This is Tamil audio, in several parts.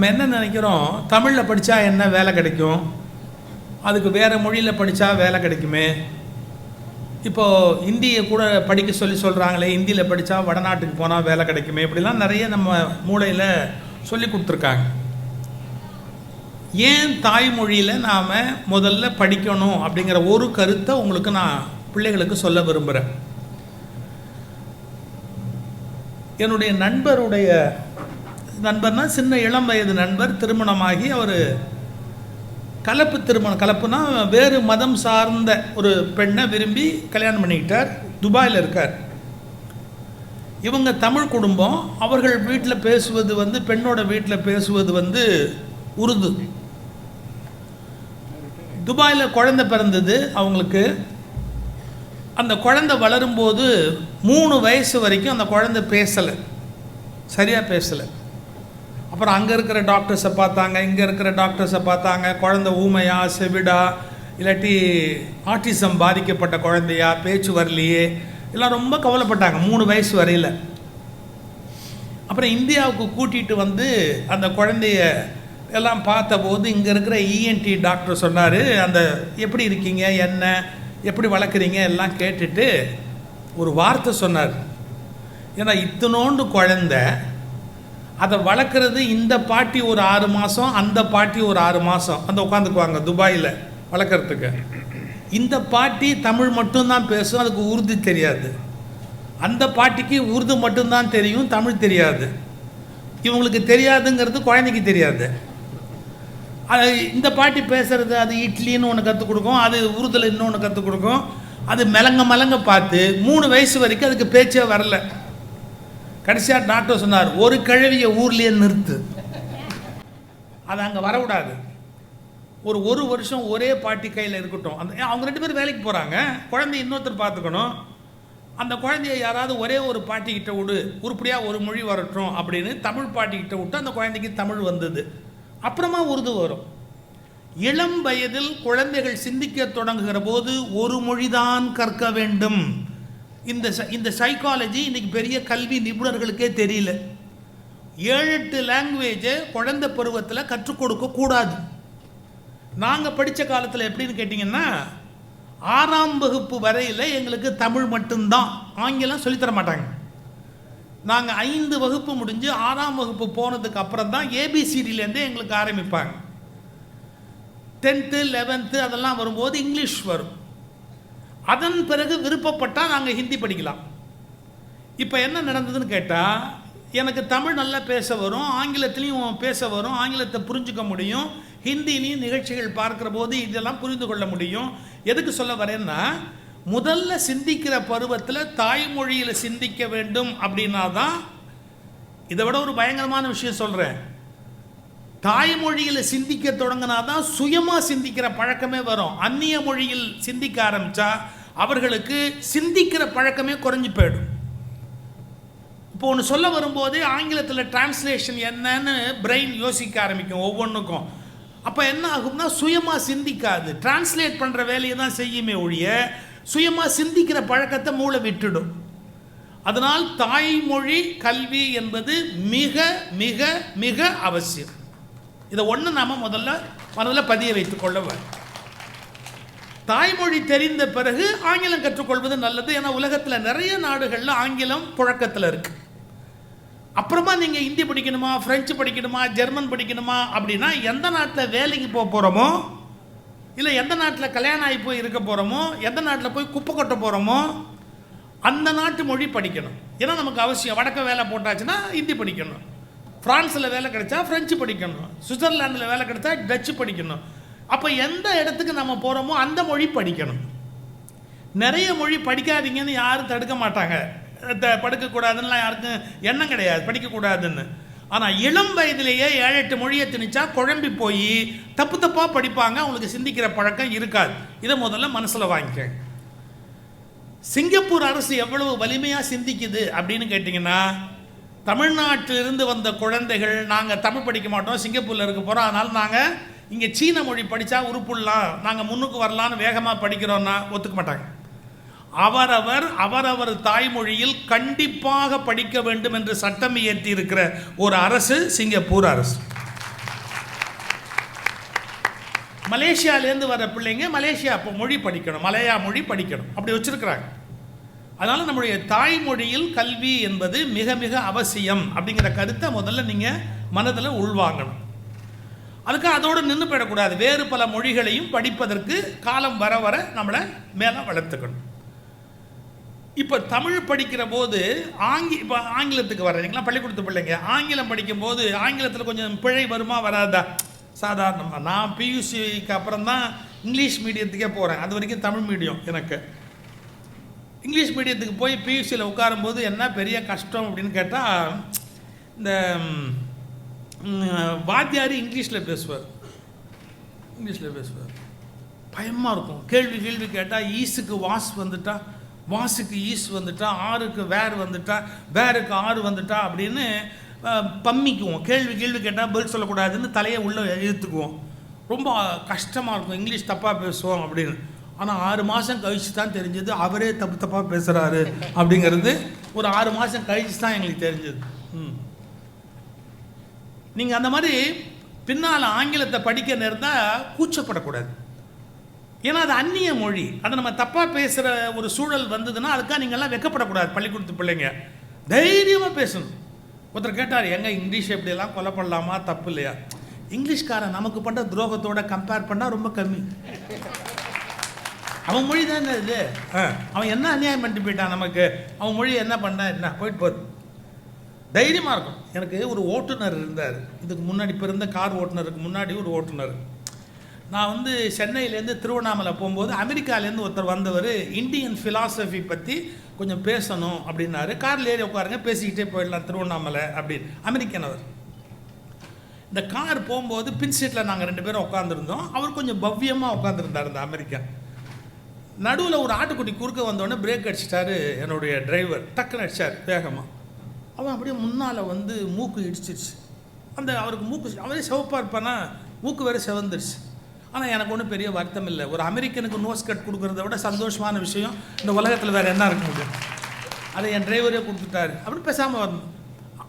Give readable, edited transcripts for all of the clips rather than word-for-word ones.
நம்ம என்ன நினைக்கிறோம், தமிழில் படித்தா என்ன வேலை கிடைக்கும், அதுக்கு வேறு மொழியில் படித்தா வேலை கிடைக்குமே. இப்போது இந்தியை கூட படிக்க சொல்கிறாங்களே, இந்தியில் படித்தா வடநாட்டுக்கு போனால் வேலை கிடைக்குமே, இப்படிலாம் நிறைய நம்ம மூளையில் சொல்லி கொடுத்துருக்காங்க. ஏன் தாய்மொழியில் நாம் முதல்ல படிக்கணும் அப்படிங்கிற ஒரு கருத்தை உங்களுக்கு நான் பிள்ளைகளுக்கு சொல்ல விரும்புகிறேன். என்னுடைய நண்பர்னா சின்ன இளம் வயது நண்பர், திருமணமாகி அவர் கலப்புனா வேறு மதம் சார்ந்த ஒரு பெண்ணை விரும்பி கல்யாணம் பண்ணிக்கிட்டார். துபாயில் இருக்கார். இவங்க தமிழ் குடும்பம். அவர்கள் வீட்டில் பேசுவது பெண்ணோட வீட்டில் பேசுவது உருது. துபாயில் குழந்தை பிறந்தது அவங்களுக்கு. அந்த குழந்தை வளரும்போது 3 வயசு வரைக்கும் அந்த குழந்தை சரியாக பேசலை. அப்புறம் அங்கே இருக்கிற டாக்டர்ஸை பார்த்தாங்க, இங்கே இருக்கிற டாக்டர்ஸை பார்த்தாங்க. குழந்தை ஊமையா, செவிடா, இல்லாட்டி ஆட்டிசம் பாதிக்கப்பட்ட குழந்தையா, பேச்சு வரலையே, எல்லாம் ரொம்ப கவலைப்பட்டாங்க 3 வயசு வரையில். அப்புறம் இந்தியாவுக்கு கூட்டிகிட்டு அந்த குழந்தைய எல்லாம் பார்த்தபோது இங்கே இருக்கிற இஎன்டி டாக்டர் சொன்னார், அந்த எப்படி இருக்கீங்க, என்ன எப்படி வளர்க்குறீங்க எல்லாம் கேட்டுட்டு ஒரு வார்த்தை சொன்னார். ஏன்னா இத்தனோண்டு குழந்தை, அதை வளர்க்குறது இந்த பாட்டி ஒரு 6 மாதம், அந்த பாட்டி ஒரு 6 மாதம் உட்காந்துக்குவாங்க துபாயில் வளர்க்குறதுக்கு. இந்த பாட்டி தமிழ் மட்டும்தான் பேசும், அதுக்கு உருது தெரியாது. அந்த பாட்டிக்கு உருது மட்டும்தான் தெரியும், தமிழ் தெரியாது. இவங்களுக்கு தெரியாதுங்கிறது குழந்தைக்கு தெரியாது. அது இந்த பாட்டி பேசுகிறது, அது இட்லின்னு ஒன்று கற்றுக் கொடுக்கும், அது உருதில் இன்னொன்று கற்றுக் கொடுக்கும். அது மலங்க பார்த்து 3 வயசு வரைக்கும் அதுக்கு பேச்சே வரல. கடைசியாக டாக்டர் சொன்னார், ஒரு கிழவியை ஊர்லேயே நிறுத்து, அது அங்கே வரக்கூடாது. ஒரு வருஷம் ஒரே பாட்டி கையில் இருக்கட்டும். அவங்க 2 பேரும் வேலைக்கு போகிறாங்க, குழந்தைய இன்னொருத்தர் பார்த்துக்கணும். அந்த குழந்தைய யாராவது ஒரே ஒரு பாட்டிக்கிட்ட விடு, உருப்படியாக ஒரு மொழி வரட்டும் அப்படின்னு தமிழ் பாட்டிக்கிட்ட விட்டு அந்த குழந்தைக்கு தமிழ் வந்தது. அப்புறமா உருது வரும். இளம் வயதில் குழந்தைகள் சிந்திக்க தொடங்குகிற போது ஒரு மொழிதான் கற்க வேண்டும். இந்த சைக்காலஜி இன்னைக்கு பெரிய கல்வி நிபுணர்களுக்கே தெரியல. 7-8 லாங்குவேஜை குழந்தை பருவத்தில் கற்றுக் கொடுக்க கூடாது. நாங்கள் படித்த காலத்தில் எப்படின்னு கேட்டிங்கன்னா, 6ஆம் வகுப்பு வரையில் எங்களுக்கு தமிழ் மட்டும்தான், ஆங்கிலம் சொல்லித்தர மாட்டாங்க. நாங்கள் 5 வகுப்பு முடிஞ்சு 6ஆம் வகுப்பு போனதுக்கு அப்புறம் தான் ஏபிசிடிலேருந்தே எங்களுக்கு ஆரம்பிப்பாங்க. 10th 11th அதெல்லாம் வரும்போது இங்கிலீஷ் வரும். அதன் பிறகு விருப்பப்பட்டால் நாங்கள் ஹிந்தி படிக்கலாம். இப்போ என்ன நடந்ததுன்னு கேட்டால், எனக்கு தமிழ் நல்லா பேச வரும், ஆங்கிலத்திலையும் பேச வரும், ஆங்கிலத்தை புரிஞ்சுக்க முடியும், ஹிந்திலையும் நிகழ்ச்சிகள் பார்க்குற போது இதெல்லாம் புரிந்து கொள்ள முடியும். எதுக்கு சொல்ல வரேன்னா, முதல்ல சிந்திக்கிற பருவத்தில் தாய்மொழியில் சிந்திக்க வேண்டும். அப்படின்னா தான், இதை விட ஒரு பயங்கரமான விஷயம் சொல்கிறேன், தாய்மொழியில் சிந்திக்க தொடங்கினா தான் சுயமாக சிந்திக்கிற பழக்கமே வரும். அந்நிய மொழியில் சிந்திக்க ஆரம்பித்தா அவர்களுக்கு சிந்திக்கிற பழக்கமே குறைஞ்சி போயிடும். இப்போ ஒன்று சொல்ல வரும்போது ஆங்கிலத்தில் டிரான்ஸ்லேஷன் என்னன்னு பிரெயின் யோசிக்க ஆரம்பிக்கும் ஒவ்வொன்றுக்கும். அப்போ என்ன ஆகும்னா, சுயமாக சிந்திக்காது, டிரான்ஸ்லேட் பண்ணுற வேலையை தான் செய்யுமே ஒழிய சுயமாக சிந்திக்கிற பழக்கத்தை மூளை விட்டுடும். அதனால் தாய்மொழி கல்வி என்பது மிக மிக மிக அவசியம். இதை ஒன்று நாம் முதல்ல பதிய வைத்துக் கொள்ள வேண்டும். தாய்மொழி தெரிந்த பிறகு ஆங்கிலம் கற்றுக்கொள்வது நல்லது. ஏன்னா உலகத்தில் நிறைய நாடுகளில் ஆங்கிலம் புழக்கத்தில் இருக்குது. அப்புறமா நீங்கள் ஹிந்தி படிக்கணுமா, ஃப்ரெஞ்சு படிக்கணுமா, ஜெர்மன் படிக்கணுமா அப்படின்னா, எந்த நாட்டில் வேலைக்கு போக போகிறோமோ, இல்லை எந்த நாட்டில் கல்யாணம் ஆகி போய் இருக்க போகிறோமோ, எந்த நாட்டில் போய் குப்பை கொட்ட போகிறோமோ, அந்த நாட்டு மொழி படிக்கணும். ஏன்னா நமக்கு அவசியம். வடக்க வேலை போட்டாச்சுன்னா ஹிந்தி படிக்கணும், ஃப்ரான்ஸில் வேலை கிடைச்சா ஃப்ரெஞ்சு படிக்கணும், சுவிட்சர்லாண்டில் வேலை கிடைச்சா டச்சு படிக்கணும். அப்போ எந்த இடத்துக்கு நம்ம போகிறோமோ அந்த மொழி படிக்கணும். நிறைய மொழி படிக்காதீங்கன்னு யாரும் தடுக்க மாட்டாங்க, படிக்கக்கூடாதுன்னா யாருக்கும் எண்ணம் கிடையாது படிக்கக்கூடாதுன்னு. ஆனால் இளம் வயதிலேயே 7-8 மொழியை திணிச்சா குழம்பி போய் தப்பாக படிப்பாங்க, அவங்களுக்கு சிந்திக்கிற பழக்கம் இருக்காது. இதை முதல்ல மனசில் வாங்கிக்க. சிங்கப்பூர் அரசு எவ்வளவு வலிமையாக சிந்திக்குது அப்படின்னு கேட்டிங்கன்னா, தமிழ்நாட்டிலிருந்து வந்த குழந்தைகள், நாங்கள் தமிழ் படிக்க மாட்டோம், சிங்கப்பூரில் இருக்க போகிறோம், அதனால் நாங்கள் இங்கே சீன மொழி படித்தா உருப்புடலாம், நாங்கள் முன்னுக்கு வரலான்னு வேகமாக படிக்கிறோன்னா ஒத்துக்க மாட்டாங்க. அவரவர் தாய்மொழியில் கண்டிப்பாக படிக்க வேண்டும் என்று சட்டம் இயற்றி இருக்கிற ஒரு அரசு சிங்கப்பூர் அரசு. மலேசியாவிலேருந்து வர பிள்ளைங்க மலேசியா இப்போ மொழி படிக்கணும், மலையா மொழி படிக்கணும், அப்படி வச்சுருக்குறாங்க. அதனால் நம்முடைய தாய்மொழியில் கல்வி என்பது மிக மிக அவசியம் அப்படிங்கிற கருத்தை முதல்ல நீங்கள் மனதில் உள்வாங்கணும். அதுக்கு அதோடு நின்று போயிடக்கூடாது. வேறு பல மொழிகளையும் படிப்பதற்கு காலம் வர வர நம்மளை மேலே வளர்த்துக்கணும். இப்போ தமிழ் படிக்கிற போது இப்போ ஆங்கிலத்துக்கு வர்றீங்களா, பள்ளிக்கூடத்து பிள்ளைங்க ஆங்கிலம் படிக்கும்போது ஆங்கிலத்தில் கொஞ்சம் பிழை வருமா வராதா? சாதாரணமாக நான் பியூசிக்கு அப்புறம் தான் இங்கிலீஷ் மீடியத்துக்கே போகிறேன். அது வரைக்கும் தமிழ் மீடியம். எனக்கு இங்கிலீஷ் மீடியத்துக்கு போய் பியூசியில் உட்காரும்போது என்ன பெரிய கஷ்டம் அப்படின்னு கேட்டால், இந்த வாத்தியார் இங்கிலீஷில் பேசுவார். பயமாக இருக்கும். கேள்வி கேட்டால் ஈஸுக்கு வாஸ் வந்துட்டா, வாஸுக்கு ஈஸ் வந்துட்டா, ஆறுக்கு வேர் வந்துட்டா, வேருக்கு ஆறு வந்துட்டா அப்படின்னு பம்மிக்குவோம். கேள்வி கேட்டால் பதில் சொல்லக்கூடாதுன்னு தலையை உள்ளே இழுத்துக்குவோம். ரொம்ப கஷ்டமாக இருக்கும். இங்கிலீஷ் தப்பாக பேசுவோம் அப்படின்னு. ஆனால் 6 மாதம் கழிச்சு தான் தெரிஞ்சது அவரே தப்பாக பேசுகிறாரு அப்படிங்கிறது. ஒரு 6 மாதம் கழிச்சு தான் எங்களுக்கு தெரிஞ்சது. நீங்கள் அந்த மாதிரி பின்னால் ஆங்கிலத்தை படிக்க நேர்ந்தால் கூச்சப்படக்கூடாது. ஏன்னா அது அந்நிய மொழி. அதை நம்ம தப்பாக பேசுகிற ஒரு சூழல் வந்ததுன்னா அதுக்காக நீங்கள்லாம் வெக்கப்படக்கூடாது. பள்ளிக்கூடத்து பிள்ளைங்க தைரியமாக பேசணும். ஒருத்தர் கேட்டார், எங்க இங்கிலீஷ் எப்படியெல்லாம் கொலை பண்ணலாமா, தப்பு இல்லையா? இங்கிலீஷ்காரன் நமக்கு பண்ணுற துரோகத்தோட கம்பேர் பண்ணால் ரொம்ப கம்மி. அவன் மொழி தான் இது. அவன் என்ன அநியாயம் பண்ணிட்டு போயிட்டான் நமக்கு, அவன் மொழி என்ன பண்ண என்ன போயிட்டு போகுது. தைரியமாக இருக்கும். எனக்கு ஒரு ஓட்டுநர் இருந்தார். இதுக்கு முன்னாடி இப்போ இருந்த கார் ஓட்டுநருக்கு முன்னாடி ஒரு ஓட்டுநர். நான் சென்னையிலேருந்து திருவண்ணாமலை போகும்போது அமெரிக்காலேருந்து ஒருத்தர் வந்தவர் இந்தியன் ஃபிலாசபி பற்றி கொஞ்சம் பேசணும் அப்படின்னாரு. காரில் ஏறி உட்காருங்க, பேசிக்கிட்டே போயிடலாம் திருவண்ணாமலை அப்படின்னு. அமெரிக்கன் அவர். இந்த கார் போகும்போது பின் சீட்டில் நாங்கள் 2 பேரும் உட்காந்துருந்தோம். அவர் கொஞ்சம் பவ்யமாக உட்காந்துருந்தார் இந்த அமெரிக்கன். நடுவில் ஒரு ஆட்டுக்குட்டி குறுக்க வந்தோடனே பிரேக் அடிச்சிட்டாரு என்னுடைய டிரைவர். டக்குன்னு அடித்தார் வேகமாக. அவன் அப்படியே முன்னால் மூக்கு இடிச்சிருச்சு. அவருக்கு மூக்கு அவரே சிவப்பாக இருப்பானா, மூக்கு வேறு சிவந்துருச்சு. ஆனால் எனக்கு ஒன்றும் பெரிய வருத்தம் இல்லை. ஒரு அமெரிக்கனுக்கு நோஸ் கட் கொடுக்குறத விட சந்தோஷமான விஷயம் இந்த உலகத்தில் வேறு என்ன இருக்க முடியும். அதை என் டிரைவரே கொடுத்துட்டாரு. அப்படி பேசாமல் வரணும்.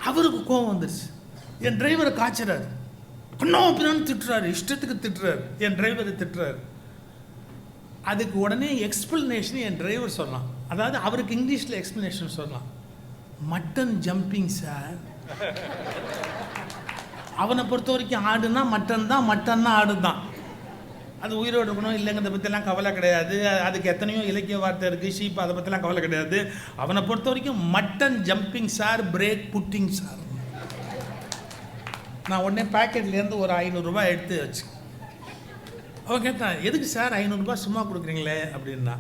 அவருக்கு கோவம் வந்துருச்சு. என் டிரைவரை காய்ச்சறாரு. இன்னும் அப்படின்னு திட்டுறாரு, இஷ்டத்துக்கு திட்டுறாரு. என் டிரைவரை திட்டுறாரு. அதுக்கு உடனே எக்ஸ்பிளனேஷன் என் டிரைவர் சொன்னான். அதாவது அவருக்கு இங்கிலீஷில் எக்ஸ்பிளனேஷன் சொன்னான். Mutton jumping sir. அவனை பொறுத்த வரைக்கும் ஆடுனா மட்டன் தான், மட்டன்னா ஆடு தான். அது உயிரோடு இருக்கணும் இல்லைங்கிறத பற்றிலாம் கவலை கிடையாது. அதுக்கு எத்தனையோ இலக்கிய வார்த்தை இருக்குது. ஷீப் அதை பற்றிலாம் கவலை கிடையாது. அவனை பொறுத்த வரைக்கும் mutton jumping sir, break pudding sir. நான் உடனே பேக்கெட்லேருந்து ஒரு 500 ரூபாய் எடுத்து வச்சு அவன் கேட்டான், எதுக்கு சார் 500 ரூபாய் சும்மா கொடுக்குறீங்களே அப்படின்னா.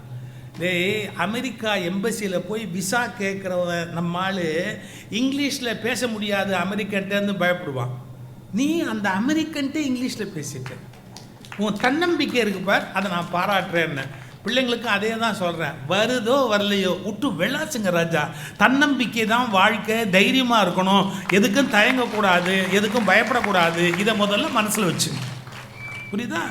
டேய், அமெரிக்கா எம்பசியில் போய் விசா கேட்குறவன் நம்ம ஆள் இங்கிலீஷில் பேச முடியாது அமெரிக்கன்ட்டேருந்து பயப்படுவான். நீ அந்த அமெரிக்கன்ட்டே இங்கிலீஷில் பேசிட்டு உன் தன்னம்பிக்கை இருக்கு பார், அதை நான் பாராட்டுறேன்னு. பிள்ளைங்களுக்கு அதே தான் சொல்கிறேன். வருதோ வரலையோ விட்டு வெள்ளாச்சுங்க ராஜா. தன்னம்பிக்கை தான் வாழ்க்கை. தைரியமாக இருக்கணும், எதுக்கும் தயங்கக்கூடாது, எதுக்கும் பயப்படக்கூடாது. இதை முதல்ல மனசில் வச்சு, புரியுதா?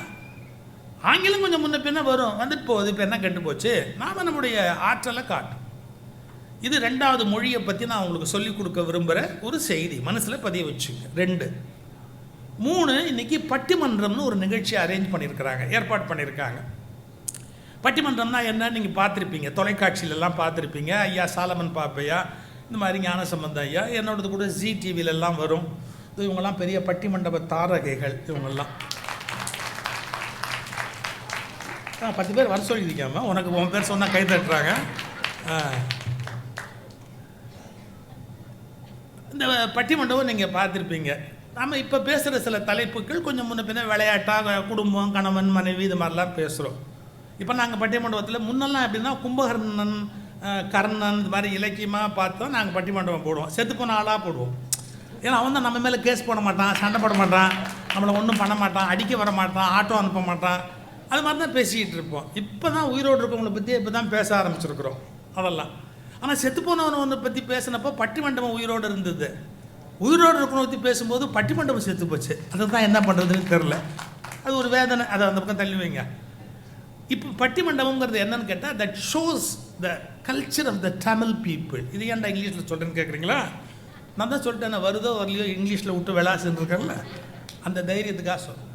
ஆங்கிலம் கொஞ்சம் முன்ன பின்ன வரும், வந்துட்டு போகுது. இப்போ என்ன கெட்டு போச்சு? நாம் நம்முடைய ஆற்றலை காட்டும். இது 2வது மொழியை பற்றி நான் உங்களுக்கு சொல்லிக் கொடுக்க விரும்புகிற ஒரு செய்தி. மனசில் பதிய வச்சுங்க. 2. 3, இன்றைக்கி பட்டிமன்றம்னு ஒரு நிகழ்ச்சி அரேஞ்ச் பண்ணியிருக்கிறாங்க, ஏற்பாடு பண்ணியிருக்காங்க. பட்டிமன்றம்னா என்ன நீங்கள் பார்த்துருப்பீங்க, தொலைக்காட்சியிலெல்லாம் பார்த்துருப்பீங்க. ஐயா சாலமன் பாப்பையா, இந்த மாதிரி ஞானசம்பந்தம் ஐயா, என்னோடது கூட ஜி டிவிலெல்லாம் வரும். இவங்கெல்லாம் பெரிய பட்டிமண்டப தாரகைகள். இவங்கெல்லாம் 10 பேர் வர சொல்லியிருக்காம உனக்கு உன் பேர் சொன்னால் கை தட்டுறாங்க. இந்த பட்டிமண்டபம் நீங்கள் பார்த்துருப்பீங்க. நம்ம இப்போ பேசுகிற சில தலைப்புகள் கொஞ்சம் முன்ன பின்ன விளையாட்டாக, குடும்பம், கணவன், மனைவி, இது மாதிரிலாம் பேசுகிறோம். இப்போ நாங்கள் பட்டிமண்டபத்தில் முன்னெல்லாம் எப்படின்னா கும்பகர்ணன், கர்ணன், இது மாதிரி இலக்கியமாக பார்த்தோம். நாங்கள் பட்டிமண்டபம் போடுவோம், செத்துப்போன ஆளாக போடுவோம். ஏன்னா அவன் தான் நம்ம மேலே கேஸ் போட மாட்டான், சண்டை போட மாட்டான், நம்மளை ஒன்றும் பண்ண மாட்டான், அடிக்க வர மாட்டான், ஆட்டோ அனுப்ப மாட்டான். அது மாதிரி தான் பேசிக்கிட்டு இருப்போம். இப்போ தான் உயிரோடு இருக்கவங்களை பற்றி இப்போ தான் பேச ஆரம்பிச்சிருக்கிறோம் அதெல்லாம். ஆனால் செத்துப்போனவனை ஒன்று பற்றி பேசினப்போ பட்டிமண்டபம் உயிரோடு இருந்தது. உயிரோடு இருக்கவனை பற்றி பேசும்போது பட்டிமண்டபம் செத்து போச்சு. அதை தான் என்ன பண்ணுறதுன்னு தெரில. அது ஒரு வேதனை. அதை அந்த பக்கம் தள்ளி வைங்க. இப்போ பட்டிமண்டபங்கிறது என்னன்னு கேட்டால், that shows the culture of the Tamil people. இது ஏன்டா இங்கிலீஷில் சொல்கிறேன்னு கேட்குறீங்களா? நான் தான் சொல்லிட்டேன், வருதோ வரலையோ இங்கிலீஷில் விட்டு விளாசுன்னு இருக்கேன்ல, அந்த தைரியத்துக்காக சொல்கிறேன்.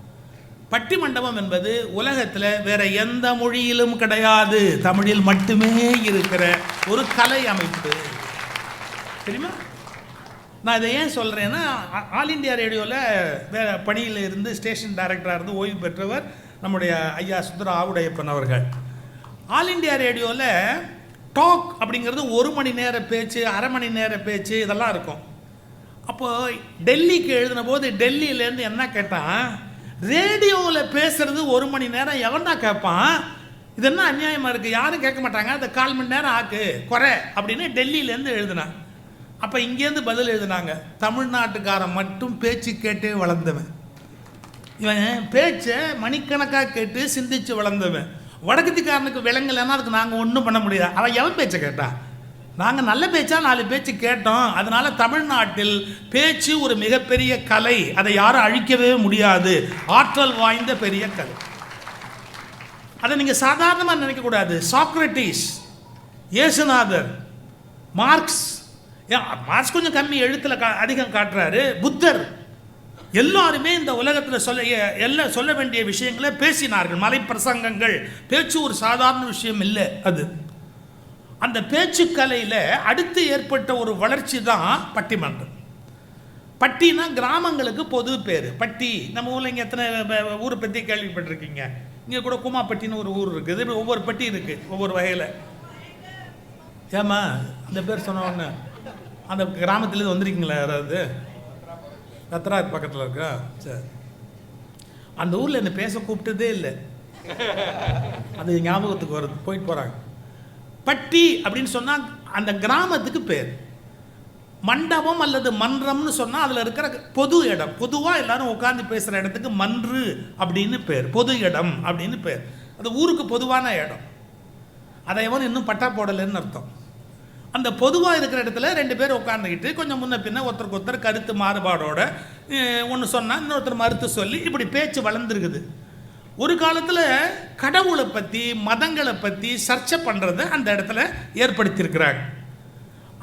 பட்டிமண்டபம் என்பது உலகத்தில் வேற எந்த மொழியிலும் கிடையாது, தமிழில் மட்டுமே இருக்கிற ஒரு கலை அமைப்பு. தெரியுமா? நான் இதை ஏன் சொல்கிறேன்னா, ஆல் இண்டியா ரேடியோவில் பணியில் இருந்து ஸ்டேஷன் டைரக்டராக இருந்து ஓய்வு பெற்றவர் நம்முடைய ஐயா சுந்தர ஆவுடையப்பன் அவர்கள். ஆல் இண்டியா ரேடியோவில் டாக் அப்படிங்கிறது 1 மணி நேர பேச்சு, அரை மணி நேர பேச்சு இதெல்லாம் இருக்கும். அப்போது டெல்லிக்கு எழுதின போது டெல்லியிலேருந்து என்ன கேட்டான், ரேடியோவில் பேசுகிறது 1 மணி நேரம் எவன் தான் கேட்பான், இது என்ன அநியாயமாக இருக்குது, யாரும் கேட்க மாட்டாங்க, அதை 1/4 மணி நேரம் ஆக்கு குறை அப்படின்னு டெல்லியிலேருந்து எழுதினான். அப்போ இங்கேருந்து பதில் எழுதினாங்க, தமிழ்நாட்டுக்காரன் மட்டும் பேச்சு கேட்டே வளர்ந்தவன், இவன் பேச்சை மணிக்கணக்காக கேட்டு சிந்திச்சு வளர்ந்தவன். வடக்கத்திக்காரனுக்கு விலங்குலன்னா அதுக்கு நாங்கள் ஒன்றும் பண்ண முடியாது. அவன் எவன் பேச்சை கேட்டான்? நாங்கள் நல்ல பேச்சா 4 பேச்சு கேட்டோம். அதனால தமிழ்நாட்டில் பேச்சு ஒரு மிகப்பெரிய கலை, அதை யாரும் அழிக்கவே முடியாது, ஆற்றல் வாய்ந்த பெரிய கலை. அதை நீங்கள் சாதாரணமாக நினைக்கக்கூடாது. சாக்ரட்டிஸ், இயேசுநாதர், மார்க்ஸ் கொஞ்சம் கம்மி எழுத்தில் அதிகம் காட்டுறாரு, புத்தர், எல்லாருமே இந்த உலகத்தில் சொல்ல வேண்டிய விஷயங்களை பேசினார்கள். மலை பிரசங்கங்கள், பேச்சு ஒரு சாதாரண விஷயம் இல்லை. அது அந்த பேச்சுக்கலையில் அடுத்து ஏற்பட்ட ஒரு வளர்ச்சி தான் பட்டிமன்றம். பட்டினா கிராமங்களுக்கு பொது பேர். பட்டி நம்ம ஊரில் இங்கே எத்தனை ஊரை பற்றி கேள்விப்பட்டிருக்கீங்க? இங்கே கூட கூமாப்பட்டின்னு ஒரு ஊர் இருக்குது. ஒவ்வொரு பட்டி இருக்குது ஒவ்வொரு வகையில். ஏமா அந்த பேர் சொன்னவொன்னு அந்த கிராமத்துலேருந்து வந்திருக்கீங்களா யாராவது? ரத்ராத் பக்கத்தில் இருக்கா? சரி, அந்த ஊரில் என்னை பேச கூப்பிட்டதே இல்லை, அது ஞாபகத்துக்கு வருது, போயிட்டு போகிறாங்க. பட்டி அப்படின்னு சொன்னால் அந்த கிராமத்துக்கு பேர். மண்டபம் அல்லது மன்றம்னு சொன்னால் அதில் இருக்கிற பொது இடம், பொதுவாக எல்லாரும் உட்காந்து பேசுகிற இடத்துக்கு மன்று அப்படின்னு பேர், பொது இடம் அப்படின்னு பேர். அது ஊருக்கு பொதுவான இடம். அதை எவன் இன்னும் பட்டா போடலைன்னு அர்த்தம். அந்த பொதுவாக இருக்கிற இடத்துல 2 பேர் உட்காந்துக்கிட்டு கொஞ்சம் முன்ன பின்ன ஒருத்தருக்கு ஒருத்தர் கருத்து மாறுபாடோட ஒன்று சொன்னால் இன்னொருத்தர் மறுத்து சொல்லி இப்படி பேச்சு வளர்ந்துருக்குது. ஒரு காலத்தில் கடவுளை பற்றி மதங்களை பற்றி சர்ச்சை பண்ணுறதை அந்த இடத்துல ஏற்படுத்தியிருக்கிறாங்க.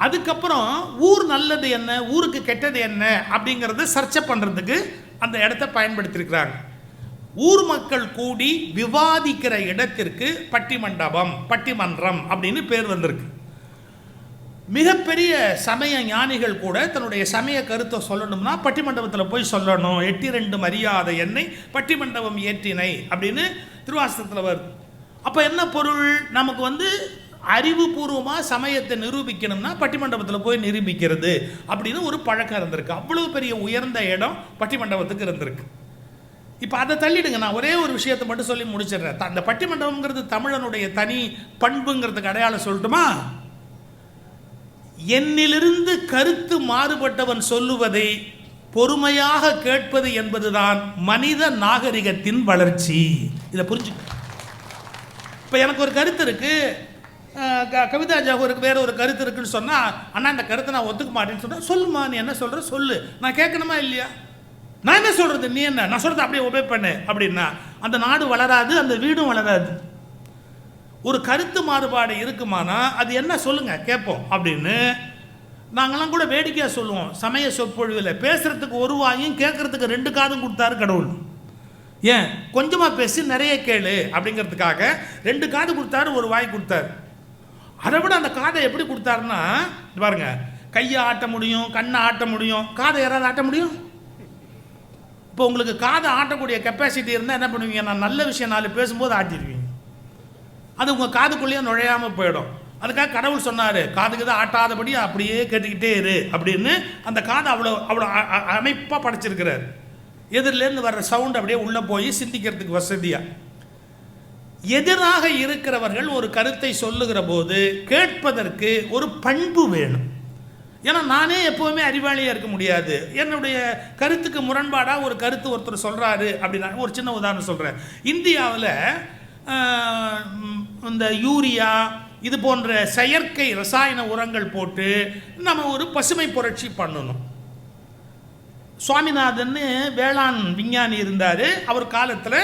அதுக்கப்புறம் ஊர் நல்லது என்ன, ஊருக்கு கெட்டது என்ன அப்படிங்கிறத சர்ச்சை பண்ணுறதுக்கு அந்த இடத்த பயன்படுத்தியிருக்கிறாங்க. ஊர் மக்கள் கூடி விவாதிக்கிற இடத்திற்கு பட்டிமண்டபம், பட்டிமன்றம் அப்படின்னு பேர் வந்திருக்கு. மிகப்பெரிய சமய ஞானிகள் கூட தன்னுடைய சமய கருத்தை சொல்லணும்னா பட்டிமண்டபத்தில் போய் சொல்லணும். 8 மரியாதை என்னை பட்டிமண்டபம் ஏற்றினை அப்படின்னு திருவாசகத்தில் வருது. அப்போ என்ன பொருள்? நமக்கு அறிவுபூர்வமாக சமயத்தை நிரூபிக்கணும்னா பட்டிமண்டபத்தில் போய் நிரூபிக்கிறது அப்படின்னு ஒரு பழக்கம் இருந்திருக்கு. அவ்வளோ பெரிய உயர்ந்த இடம் பட்டிமண்டபத்துக்கு இருந்திருக்கு. இப்போ அதை தள்ளிடுங்க, நான் ஒரே ஒரு விஷயத்தை மட்டும் சொல்லி முடிச்சிடுறேன். அந்த பட்டிமண்டபங்கிறது தமிழனுடைய தனி பண்புங்கிறதுக்கு அடையாளம் சொல்லட்டுமா? என்னிலிருந்து கருத்து மாறுபட்டவன் சொல்லுவதை பொறுமையாக கேட்பது என்பதுதான் மனித நாகரிகத்தின் வளர்ச்சி. இதை புரிஞ்சுக்க. இப்போ எனக்கு ஒரு கருத்து இருக்கு, கவிதா ஜாகூருக்கு வேற ஒரு கருத்து இருக்குன்னு சொன்னால், அண்ணா இந்த கருத்தை நான் ஒத்துக்க மாட்டேன்னு சொன்னால், சொல்லுமா நீ என்ன சொல்கிற சொல்லு, நான் கேட்கணுமா இல்லையா? நான் என்ன சொல்கிறது, நீ என்ன, நான் சொல்கிறது அப்படியே ஒபே பண்ணு அப்படின்னா அந்த நாடு வளராது, அந்த வீடும் வளராது. ஒரு கருத்து மாறுபாடு இருக்குமானா அது என்ன சொல்லுங்க கேட்போம் அப்படின்னு நாங்களாம் கூட வேடிக்கையாக சொல்லுவோம். சமய சொற்பொழிவில் பேசுகிறதுக்கு ஒரு வாயும் கேட்குறதுக்கு 2 காதும் கொடுத்தாரு கடவுள். ஏன்? கொஞ்சமாக பேசி நிறைய கேளு அப்படிங்கிறதுக்காக 2 காது கொடுத்தாரு, ஒரு வாய் கொடுத்தாரு. அதை விட அந்த காதை எப்படி கொடுத்தாருன்னா, பாருங்க, கையை ஆட்ட முடியும், கண்ணை ஆட்ட முடியும், காதை யாராவது ஆட்ட முடியும்? இப்போ உங்களுக்கு காதை ஆட்டக்கூடிய கெப்பாசிட்டி இருந்தால் என்ன பண்ணுவீங்க? நான் நல்ல விஷயம் 4 பேசும்போது ஆட்டிடுவீங்க. அது உங்கள் காதுக்குள்ளேயே நுழையாமல் போயிடும். அதுக்காக கடவுள் சொன்னார், காதுக்கு தான் ஆட்டாதபடி அப்படியே கேட்டுக்கிட்டே இரு அப்படின்னு. அந்த காதை அவ்வளோ அமைப்பாக படைச்சிருக்கிறார். எதிரிலேருந்து வர்ற சவுண்ட் அப்படியே உள்ளே போய் சிந்திக்கிறதுக்கு வசதியாக. எதிராக இருக்கிறவர்கள் ஒரு கருத்தை சொல்லுகிற போது கேட்பதற்கு ஒரு பண்பு வேணும். ஏன்னா நானே எப்போவுமே அறிவாளியாக இருக்க முடியாது. என்னுடைய கருத்துக்கு முரண்பாடாக ஒரு கருத்து ஒருத்தர் சொல்கிறாரு அப்படின்னா, ஒரு சின்ன உதாரணம் சொல்கிறேன். இந்தியாவில் இந்த யூரியா இது போன்ற செயற்கை ரசாயன உரங்கள் போட்டு நம்ம ஒரு பசுமை புரட்சி பண்ணணும். சுவாமிநாதன் வேளாண் விஞ்ஞானி இருந்தார். அவர் காலத்தில்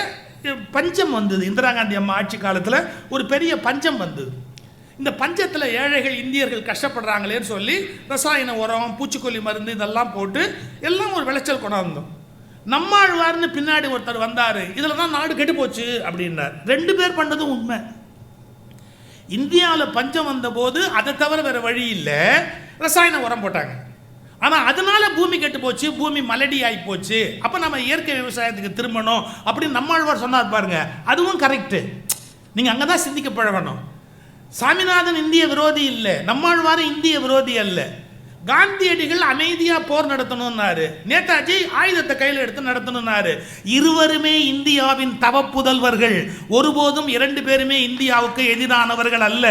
பஞ்சம் வந்தது. இந்திரா காந்தி அம்மா ஆட்சி காலத்தில் ஒரு பெரிய பஞ்சம் வந்தது. இந்த பஞ்சத்தில் ஏழைகள் இந்தியர்கள் கஷ்டப்படுறாங்களேன்னு சொல்லி ரசாயன உரம், பூச்சிக்கொல்லி மருந்து இதெல்லாம் போட்டு எல்லாம் ஒரு விளைச்சல் கொண்டாந்தோம். நம்மாழ்வார்னு பின்னாடி ஒருத்தர் வந்தார், இதில் தான் நாடு கெட்டு போச்சு அப்படின்னார். 2 பேர் பண்ணதும் உண்மை. இந்தியாவில் பஞ்சம் வந்தபோது அதை தவிர வேறு வழி இல்லை, ரசாயன உரம் போட்டாங்க. ஆனால் அதனால பூமி கெட்டு போச்சு, பூமி மலடி ஆகி போச்சு. அப்போ நம்ம இயற்கை விவசாயத்துக்கு திரும்பணும் அப்படின்னு நம்மாழ்வார் சொன்னார் பாருங்க, அதுவும் கரெக்டு. நீங்கள் அங்கே தான் சிந்திக்க பழகணும். சாமிநாதன் இந்திய விரோதி இல்லை, நம்மாழ்வார் இந்திய விரோதி அல்ல. காந்தியடிகள் அமைதியாக போர் நடத்தணும்னாரு, நேதாஜி ஆயுதத்தை கையில் எடுத்து நடத்தணும்னாரு. இருவருமே இந்தியாவின் தவப்புதல்வர்கள். ஒருபோதும் 2 பேருமே இந்தியாவுக்கு எதிரானவர்கள் அல்ல.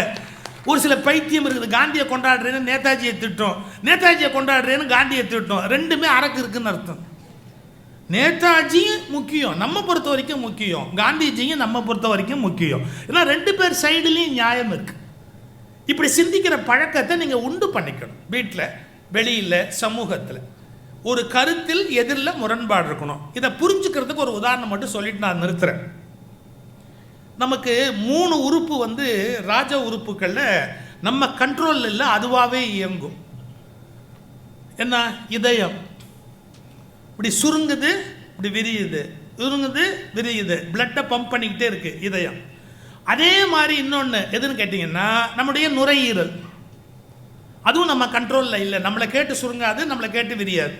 ஒரு சில பைத்தியம் இருக்குது, காந்தியை கொண்டாடுறேன்னு நேதாஜியை திட்டம், நேதாஜியை கொண்டாடுறேன்னு காந்தியை திட்டம். 2மே அரக்கு இருக்குன்னு அர்த்தம். நேதாஜியும் முக்கியம், நம்ம பொறுத்த வரைக்கும் முக்கியம். காந்திஜியும் நம்ம பொறுத்த வரைக்கும் முக்கியம். ஏன்னா 2 பேர் சைடுலேயும் நியாயம் இருக்கு. இப்படி சிந்திக்கிற பழக்கத்தை நீங்கள் உண்டு பண்ணிக்கணும். வீட்டில், வெளியில், சமூகத்தில் ஒரு கருத்தில் எதிரில் முரண்பாடு இருக்கணும். இதை புரிஞ்சுக்கிறதுக்கு ஒரு உதாரணம் மட்டும் சொல்லிட்டு நான் நிறுத்துறேன். நமக்கு 3 உறுப்பு ராஜ உறுப்புகளில் நம்ம கண்ட்ரோல் இல்லை, அதுவாகவே இயங்கும். என்ன? இதயம் இப்படி சுருங்குது, இப்படி விரியுது, சுருங்குது, விரியுது, பிளட்டை பம்ப் பண்ணிக்கிட்டே இருக்கு இதயம். அதே மாதிரி இன்னொன்று எதுன்னு கேட்டிங்கன்னா நம்முடைய நுரையீரல், அதுவும் நம்ம கண்ட்ரோலில் இல்லை, நம்மளை கேட்டு சுருங்காது, நம்மளை கேட்டு விரியாது.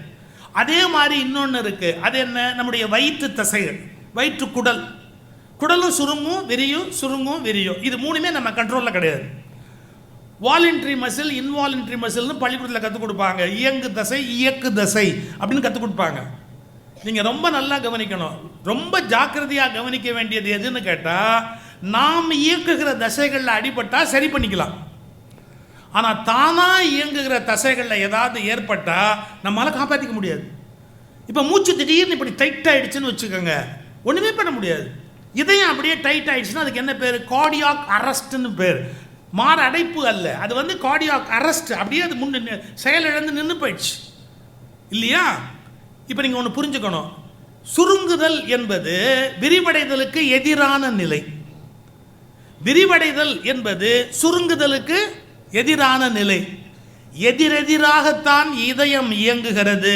அதே மாதிரி இன்னொன்று இருக்குது, அது என்ன? நம்முடைய வயிற்று தசைகள், வயிற்று குடல், குடலும் சுருங்கும் விரியும், சுருங்கும் விரியும். இது 3மே நம்ம கண்ட்ரோலில் கிடையாது. வாலண்டரி மசில், இன்வாலண்டரி மசில்னு பள்ளிக்கூடத்தில் கற்றுக் கொடுப்பாங்க. இயங்கு தசை, இயக்கு தசை அப்படின்னு கற்றுக் கொடுப்பாங்க. நீங்கள் ரொம்ப நல்லா கவனிக்கணும். ரொம்ப ஜாக்கிரதையாக கவனிக்க வேண்டியது எதுன்னு கேட்டால், நாம் இயக்குகிற தசைகளில் அடிபட்டால் சரி பண்ணிக்கலாம். ஆனால் தானாக இயங்குகிற தசைகளில் ஏதாவது ஏற்பட்டால் நம்மளால் காப்பாற்றிக்க முடியாது. இப்போ மூச்சு திடீர்னு இப்படி டைட் ஆகிடுச்சுன்னு வச்சுக்கோங்க, ஒன்றுமே பண்ண முடியாது. இதயம் அப்படியே டைட் ஆகிடுச்சுன்னா அதுக்கு என்ன பேர்? கார்டியாக் அரெஸ்ட்னு பேர். மாற அடைப்பு அல்ல, அது கார்டியாக் அரெஸ்ட். அப்படியே அது முன்னு செயலிழந்து நின்று போயிடுச்சு இல்லையா? இப்போ நீங்கள் ஒன்று புரிஞ்சுக்கணும். சுருங்குதல் என்பது விரிவடைதலுக்கு எதிரான நிலை. விரிவடைதல் என்பது சுருங்குதலுக்கு எதிரான நிலை. எதிரெதிராகத்தான் இதயம் இயங்குகிறது,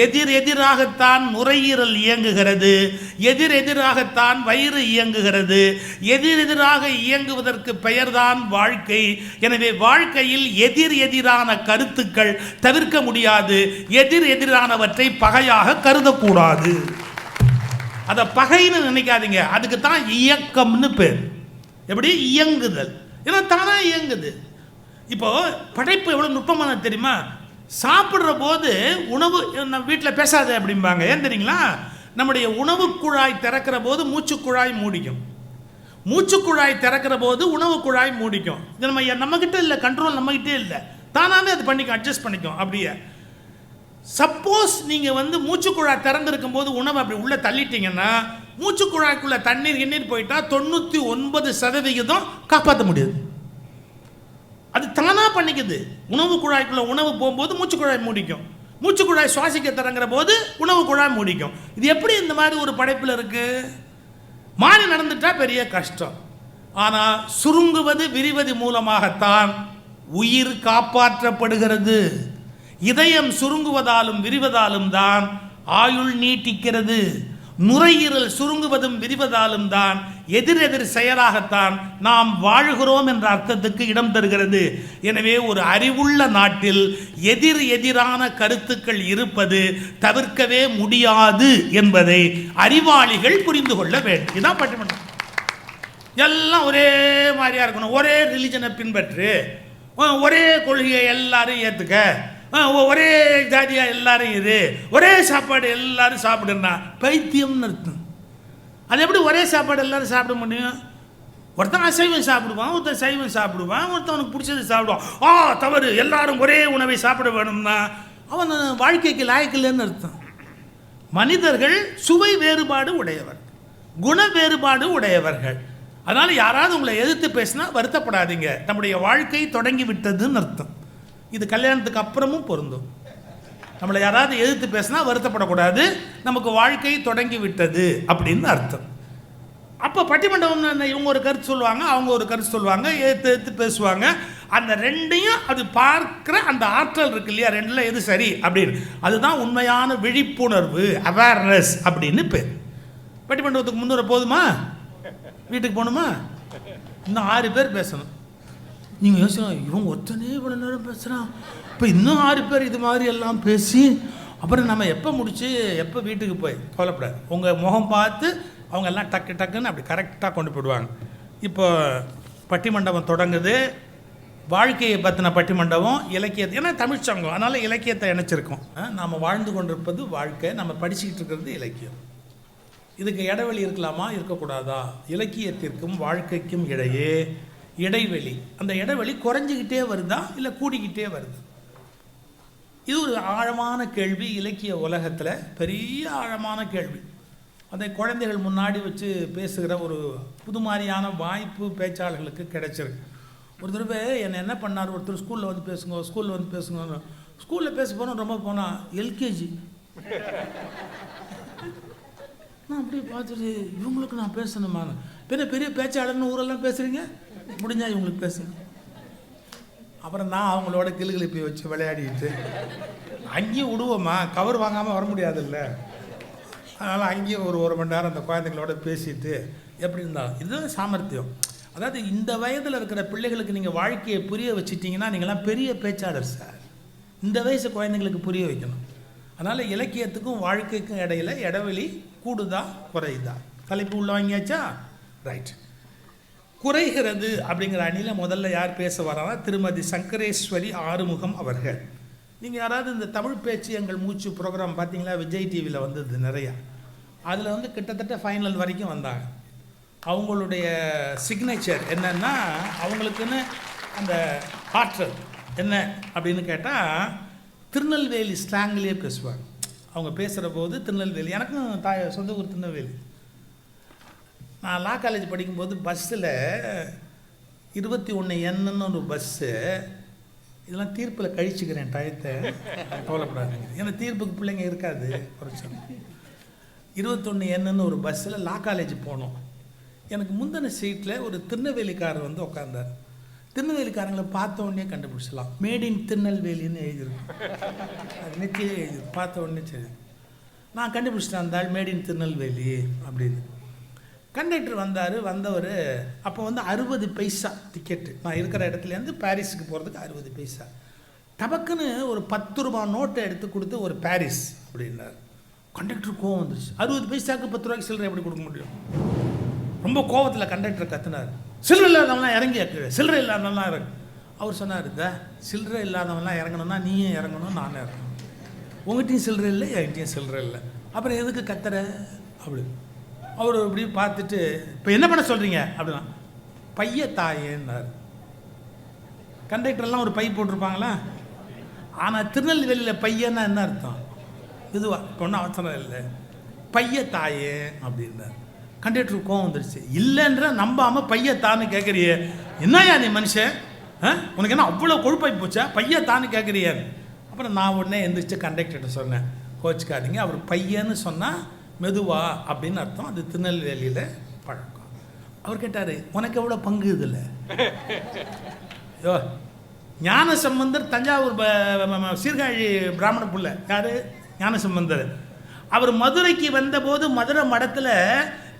எதிரெதிராகத்தான் நுரையீரல் இயங்குகிறது, எதிரெதிராகத்தான் வயிறு இயங்குகிறது. எதிரெதிராக இயங்குவதற்கு பெயர்தான் வாழ்க்கை. எனவே வாழ்க்கையில் எதிரான கருத்துக்கள் தவிர்க்க முடியாது. எதிரானவற்றை பகையாக கருதக்கூடாது. அதை பகைன்னு நினைக்காதீங்க, அதுக்கு தான் இயக்கம்னு பேர். எப்படி? இயங்குதல். ஏன்னா தானா இயங்குது. இப்போ படைப்பு எவ்வளோ நுட்பமானது தெரியுமா? சாப்பிட்ற போது உணவு, நம்ம வீட்டில் பேசாத அப்படிம்பாங்க. ஏன் தெரியுங்களா? நம்முடைய உணவு குழாய் திறக்கிற போது மூச்சு குழாய் மூடிக்கும், மூச்சு குழாய் திறக்கிற போது உணவு குழாய் மூடிக்கும். இது நம்மகிட்ட இல்லை, கண்ட்ரோல் நம்மகிட்டே இல்லை, தானாகவே அது பண்ணிக்கும், அட்ஜஸ்ட் பண்ணிக்கும். அப்படியே சப்போஸ் நீங்கள் மூச்சு குழாய் திறந்திருக்கும் போது உணவை அப்படி உள்ளே தள்ளிட்டீங்கன்னா, மூச்சு குழாய்க்குள்ளே தண்ணீர் போயிட்டால் 99% காப்பாற்ற முடியாது. அது தானாக பண்ணிக்குது. உணவு குழாய்க்குள்ளே உணவு போகும்போது மூச்சு குழாய் மூடிக்கும், மூச்சு குழாய் சுவாசிக்க தொடங்குற போது உணவு குழாய் மூடிக்கும். இது எப்படி இந்த மாதிரி ஒரு படைப்பில் இருக்குது? மாறி நடந்துட்டா பெரிய கஷ்டம். ஆனால் சுருங்குவது விரிவது மூலமாகத்தான் உயிர் காப்பாற்றப்படுகிறது. இதயம் சுருங்குவதாலும் விரிவதாலும் தான் ஆயுள் நீட்டிக்கிறது. நுரையீரல் சுருங்குவதும் விரிவதாலும் தான் எதிரெதிர் செயலாகத்தான் நாம் வாழ்கிறோம் என்ற அர்த்தத்துக்கு இடம் தருகிறது. எனவே ஒரு அறிவுள்ள நாட்டில் எதிரான கருத்துக்கள் இருப்பது தவிர்க்கவே முடியாது என்பதை அறிவாளிகள் புரிந்து கொள்ள வேண்டும். இதான் பட்டிமன்றம். எல்லாம் ஒரே மாதிரியா இருக்கணும், ஒரே ரிலிஜனை பின்பற்று, ஒரே கொள்கையை எல்லாரும் ஏற்றுக்க, ஒரே ஜாதியா எல்லாரும் இரு, ஒரே சாப்பாடு எல்லாரும் சாப்பிடுன்னா பைத்தியம்னு அர்த்தம். அது எப்படி ஒரே சாப்பாடு எல்லாரும் சாப்பிட முடியும்? ஒருத்தன் அசைவம் சாப்பிடுவான், ஒருத்தன் சைவம் சாப்பிடுவான், ஒருத்தவனுக்கு பிடிச்சது சாப்பிடுவான். தவறு, எல்லாரும் ஒரே உணவை சாப்பிட வேணும்னா அவன் வாழ்க்கைக்கு லாயக்கில்லைன்னு அர்த்தம். மனிதர்கள் சுவை வேறுபாடு உடையவர், குண வேறுபாடு உடையவர்கள். அதனால் யாராவது உங்களை எதிர்த்து பேசினா வருத்தப்படாதீங்க, நம்முடைய வாழ்க்கை தொடங்கி விட்டதுன்னு அர்த்தம். இது கல்யாணத்துக்கு அப்புறமும் பொருந்தும். நம்மளை யாராவது எதிர்த்து பேசினா வருத்தப்படக்கூடாது, நமக்கு வாழ்க்கை தொடங்கி விட்டது அப்படின்னு அர்த்தம். அப்போ பட்டிமண்டபம் இவங்க ஒரு கருத்து சொல்லுவாங்க, அவங்க ஒரு கருத்து சொல்லுவாங்க, ஏற்று பேசுவாங்க. அந்த ரெண்டையும் அது பார்க்குற அந்த ஆற்றல் இருக்கு இல்லையா, ரெண்டில் எது சரி அப்படின்னு, அதுதான் உண்மையான விழிப்புணர்வு, அவேர்னஸ் அப்படின்னு பேர். பட்டிமண்டபத்துக்கு முன்னூறு போதுமா, வீட்டுக்கு போகணுமா, இன்னும் 6 பேர் பேசணும். நீங்கள் யோசிக்கணும், இவங்க ஒருத்தனே இவ்வளோ நேரம் பேசுகிறான், இப்போ இன்னும் 6 பேர் இது மாதிரி எல்லாம் பேசி அப்புறம் நம்ம எப்போ முடிச்சு எப்போ வீட்டுக்கு போய் கவலைப்படாது. உங்கள் முகம் பார்த்து அவங்க எல்லாம் டக்கு டக்குன்னு அப்படி கரெக்டாக கொண்டு போயிடுவாங்க. இப்போ பட்டிமண்டபம் தொடங்குது. வாழ்க்கையை பற்றின பட்டிமண்டபம், இலக்கியத்தை, ஏன்னா தமிழ் சங்கம், அதனால் இலக்கியத்தை இணைச்சிருக்கோம். நாம் வாழ்ந்து கொண்டிருப்பது வாழ்க்கை, நம்ம படிச்சுக்கிட்டு இருக்கிறது இலக்கியம். இதுக்கு இடைவெளி இருக்கலாமா, இருக்கக்கூடாதா? இலக்கியத்திற்கும் வாழ்க்கைக்கும் இடையே இடைவெளி, அந்த இடைவெளி குறைஞ்சிக்கிட்டே வருதா இல்லை கூடிக்கிட்டே வருது? இது ஒரு ஆழமான கேள்வி. இலக்கிய உலகத்தில் பெரிய ஆழமான கேள்வி. அதை குழந்தைகள் முன்னாடி வச்சு பேசுகிற ஒரு புது மாதிரியான வாய்ப்பு பேச்சாளர்களுக்கு கிடைச்சிருக்கு. ஒரு தடவை என்னை என்ன பண்ணார், ஒருத்தர் ஸ்கூலில் வந்து பேசுங்க, ஸ்கூலில் வந்து பேசுங்க. ஸ்கூலில் பேச போனால் ரொம்ப போனால் எல்கேஜி. நான் அப்படியே பார்த்துட்டு இவங்களுக்கு நான் பேசணுமா, பெரிய பேச்சாளர்னு ஊரெல்லாம் பேசுகிறீங்க, முடிஞ்சா இவங்களுக்கு பேசுங்க. அப்புறம் நான் அவங்களோட கிளுகிழப்பி வச்சு விளையாடிட்டு அங்கேயும் விடுவோமா, கவர் வாங்காமல் வர முடியாதுல்ல, அதனால் அங்கேயும் ஒரு மணி நேரம் அந்த குழந்தைங்களோட பேசிட்டு எப்படி இருந்தாலும் இதுதான் சாமர்த்தியம். அதாவது இந்த வயதில் இருக்கிற பிள்ளைகளுக்கு நீங்கள் வாழ்க்கையை புரிய வச்சுட்டிங்கன்னா நீங்களாம் பெரிய பேச்சாளர் சார். இந்த வயசு குழந்தைங்களுக்கு புரிய வைக்கணும். அதனால் இலக்கியத்துக்கும் வாழ்க்கைக்கும் இடையில இடைவெளி கூடுதா குறையுதா? தலைப்பு உள்ள வாங்கியாச்சா? ரைட். குறைகிறது அப்படிங்கிற அணியில் முதல்ல யார் பேச வரானா, திருமதி சங்கரேஸ்வரி ஆறுமுகம் அவர்கள். நீங்கள் யாராவது இந்த தமிழ் பேச்சு எங்கள் மூச்சு ப்ரோக்ராம் பார்த்தீங்களா, விஜய் டிவியில் வந்தது நிறையா. அதில் வந்து கிட்டத்தட்ட ஃபைனல் வரைக்கும் வந்தாங்க. அவங்களுடைய சிக்னேச்சர் என்னன்னா, அவங்களுக்குன்னு அந்த ஆற்றல் என்ன அப்படின்னு கேட்டால் திருநெல்வேலி ஸ்லாங்லேயே பேசுவாங்க. அவங்க பேசுகிற போது திருநெல்வேலி, எனக்கும் சொந்த ஊர் திருநெல்வேலி. நான் லா காலேஜ் படிக்கும்போது பஸ்ஸில் 21Nன்னு ஒரு பஸ்ஸு, இதெல்லாம் தீர்ப்பில் கழிச்சுக்கிறேன் டயத்தை, கவலைப்படாதீங்க, ஏன்னா தீர்ப்புக்கு பிள்ளைங்க இருக்காது பிரச்சனை. 21Nன்னு ஒரு பஸ்ஸில் லா காலேஜ் போனோம். எனக்கு முந்தின சீட்டில் ஒரு திருநெல்வேலிக்காரர் வந்து உட்காந்தார். திருநெல்வேலிக்காரங்களை பார்த்த உடனே கண்டுபிடிச்சலாம், மேட் இன் திருநெல்வேலின்னு எழுதியிருக்கும், அது நெத்தியே எழுதிருக்கு, பார்த்த உடனே சரி நான் கண்டுபிடிச்சிட்டேன் அந்த ஆள் மேட் இன் திருநெல்வேலி அப்படின்னு. கண்டக்டர் வந்தவர் அப்போ வந்து 60 பைசா டிக்கெட்டு, நான் இருக்கிற இடத்துலேருந்து பாரிஸுக்கு போகிறதுக்கு 60 பைசா. டபக்குன்னு ஒரு 10 ரூபா நோட்டை எடுத்து கொடுத்து ஒரு பாரிஸ் அப்படின்னார். கண்டக்டர் கோவம் வந்துருச்சு. 60 பைசாவுக்கு 10 ரூபாய்க்கு சில்லறை எப்படி கொடுக்க முடியும்? ரொம்ப கோவத்தில் கண்டக்டர் கத்துனார், சில்லறை இல்லாதவங்களாம் இறங்கி கீழே, சில்லறை இல்லாதவங்களாம் இறங்கு. அவர் சொன்னார், சில்லறை இல்லாதவங்களாம் இறங்கணும்னா நீயும் இறங்கணும், நானும் இறங்கணும், உங்கள்கிட்டையும் சில்லறை இல்லை, என்கிட்டையும் சில்லறை இல்லை, அப்புறம் எதுக்கு கத்துற அப்படி. அவர் இப்படி பார்த்துட்டு, இப்போ என்ன பண்ண சொல்கிறீங்க அப்படின்னா, பைய தாயேன்னார். கண்டக்டர்லாம் ஒரு பை போட்டிருப்பாங்களா, ஆனால் திருநெல்வேலியில் பையன்னா என்ன அர்த்தம்? இதுவா இப்போ ஒன்றும் அவசரம் இல்லை, பைய தாயே அப்படின்னார். கண்டக்டருக்கு கோவம் வந்துடுச்சு. இல்லைன்ற நம்பாமல் பையத்தான்னு கேட்குறியே, என்னையா நீ மனுஷன், உனக்கு என்ன அவ்வளோ கொழுப்பாய் போச்சா, பையத்தான்னு கேட்குறியாரு. அப்புறம் நான் உடனே எந்திரிச்சு கண்டக்டர்கிட்ட சொன்னேன், கோச்சிக்காதீங்க, அவர் பையன்னு சொன்னால் மெதுவா அப்படின்னு அர்த்தம், அது திருநெல்வேலியில் பழக்கம். அவர் கேட்டார், உனக்கு எவ்வளோ பங்கு இதில்? யோ, ஞான சம்பந்தர் தஞ்சாவூர் சீர்காழி பிராமண புள்ள, யார்? ஞான சம்பந்தர். அவர் மதுரைக்கு வந்தபோது மதுரை மடத்தில்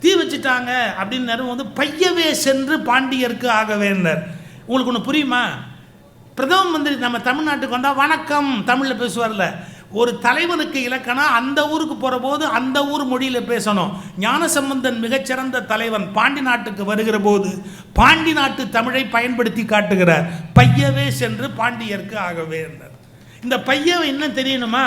தீ வச்சுட்டாங்க அப்படின்னு வந்து பையவே சென்று பாண்டியருக்கு ஆகவேன்னார். உங்களுக்கு ஒன்று புரியுமா? பிரதம மந்திரி நம்ம தமிழ்நாட்டுக்கு வந்தால் வணக்கம் தமிழில் பேசுவார்ல, ஒரு தலைவனுக்கு இலக்கணம் அந்த ஊருக்கு போகிற போது அந்த ஊர் மொழியில் பேசணும். ஞானசம்பந்தன் மிகச்சிறந்த தலைவன் பாண்டி நாட்டுக்கு வருகிற போது பாண்டி நாட்டு தமிழை பயன்படுத்தி காட்டுகிறார். பையவே சென்று பாண்டியருக்கு ஆகவே என்றார். இந்த பையவை என்ன தெரியணுமா?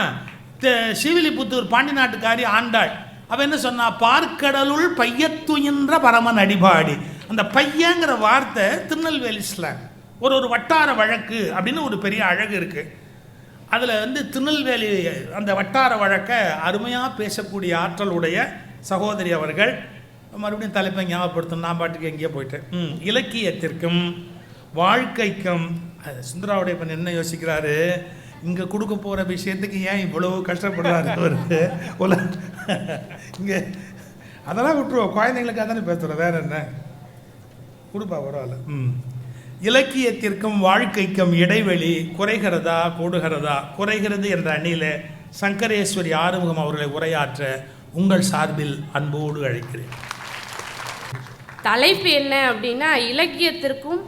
சிவிலிபுத்தூர் பாண்டி நாட்டுக்காரி ஆண்டாள் அவ என்ன சொன்னா, பார்க்கடலுள் பையத்துயின்ற பரமன் அடிபாடி. அந்த பையங்கிற வார்த்தை திருநெல்வேலி ஸ்லாங், ஒரு வட்டார வழக்கு அப்படின்னு ஒரு பெரிய அழகு இருக்கு. அதில் வந்து திருநெல்வேலி அந்த வட்டார வழக்கை அருமையாக பேசக்கூடிய ஆற்றலுடைய சகோதரி அவர்கள். மறுபடியும் தலைப்பை ஞாபகப்படுத்தணும், நான் பாட்டுக்கு எங்கேயோ போயிட்டேன். இலக்கியத்திற்கும் வாழ்க்கைக்கும் சுந்தராவுடைய இப்போ என்ன யோசிக்கிறாரு, இங்கே கொடுக்க போகிற விஷயத்துக்கு ஏன் இவ்வளோ கஷ்டப்படுறாரு அவர் இங்கே அதெல்லாம் விட்டுருவோம், குழந்தைங்களுக்காக தானே பேசுகிறோம், வேற என்ன கொடுப்பா பரவாயில்ல. இலக்கியத்திற்கும் வாழ்க்கைக்கும் இடைவெளி குறைகிறதா கூடுகிறதா? குறைகிறது என்ற அணியில் சங்கரேஸ்வரி ஆறுமுகம் அவர்களை உரையாற்ற உங்கள் சார்பில் அன்போடு அழைக்கிறேன். தலைப்பு என்ன அப்படின்னா, இலக்கியத்திற்கும்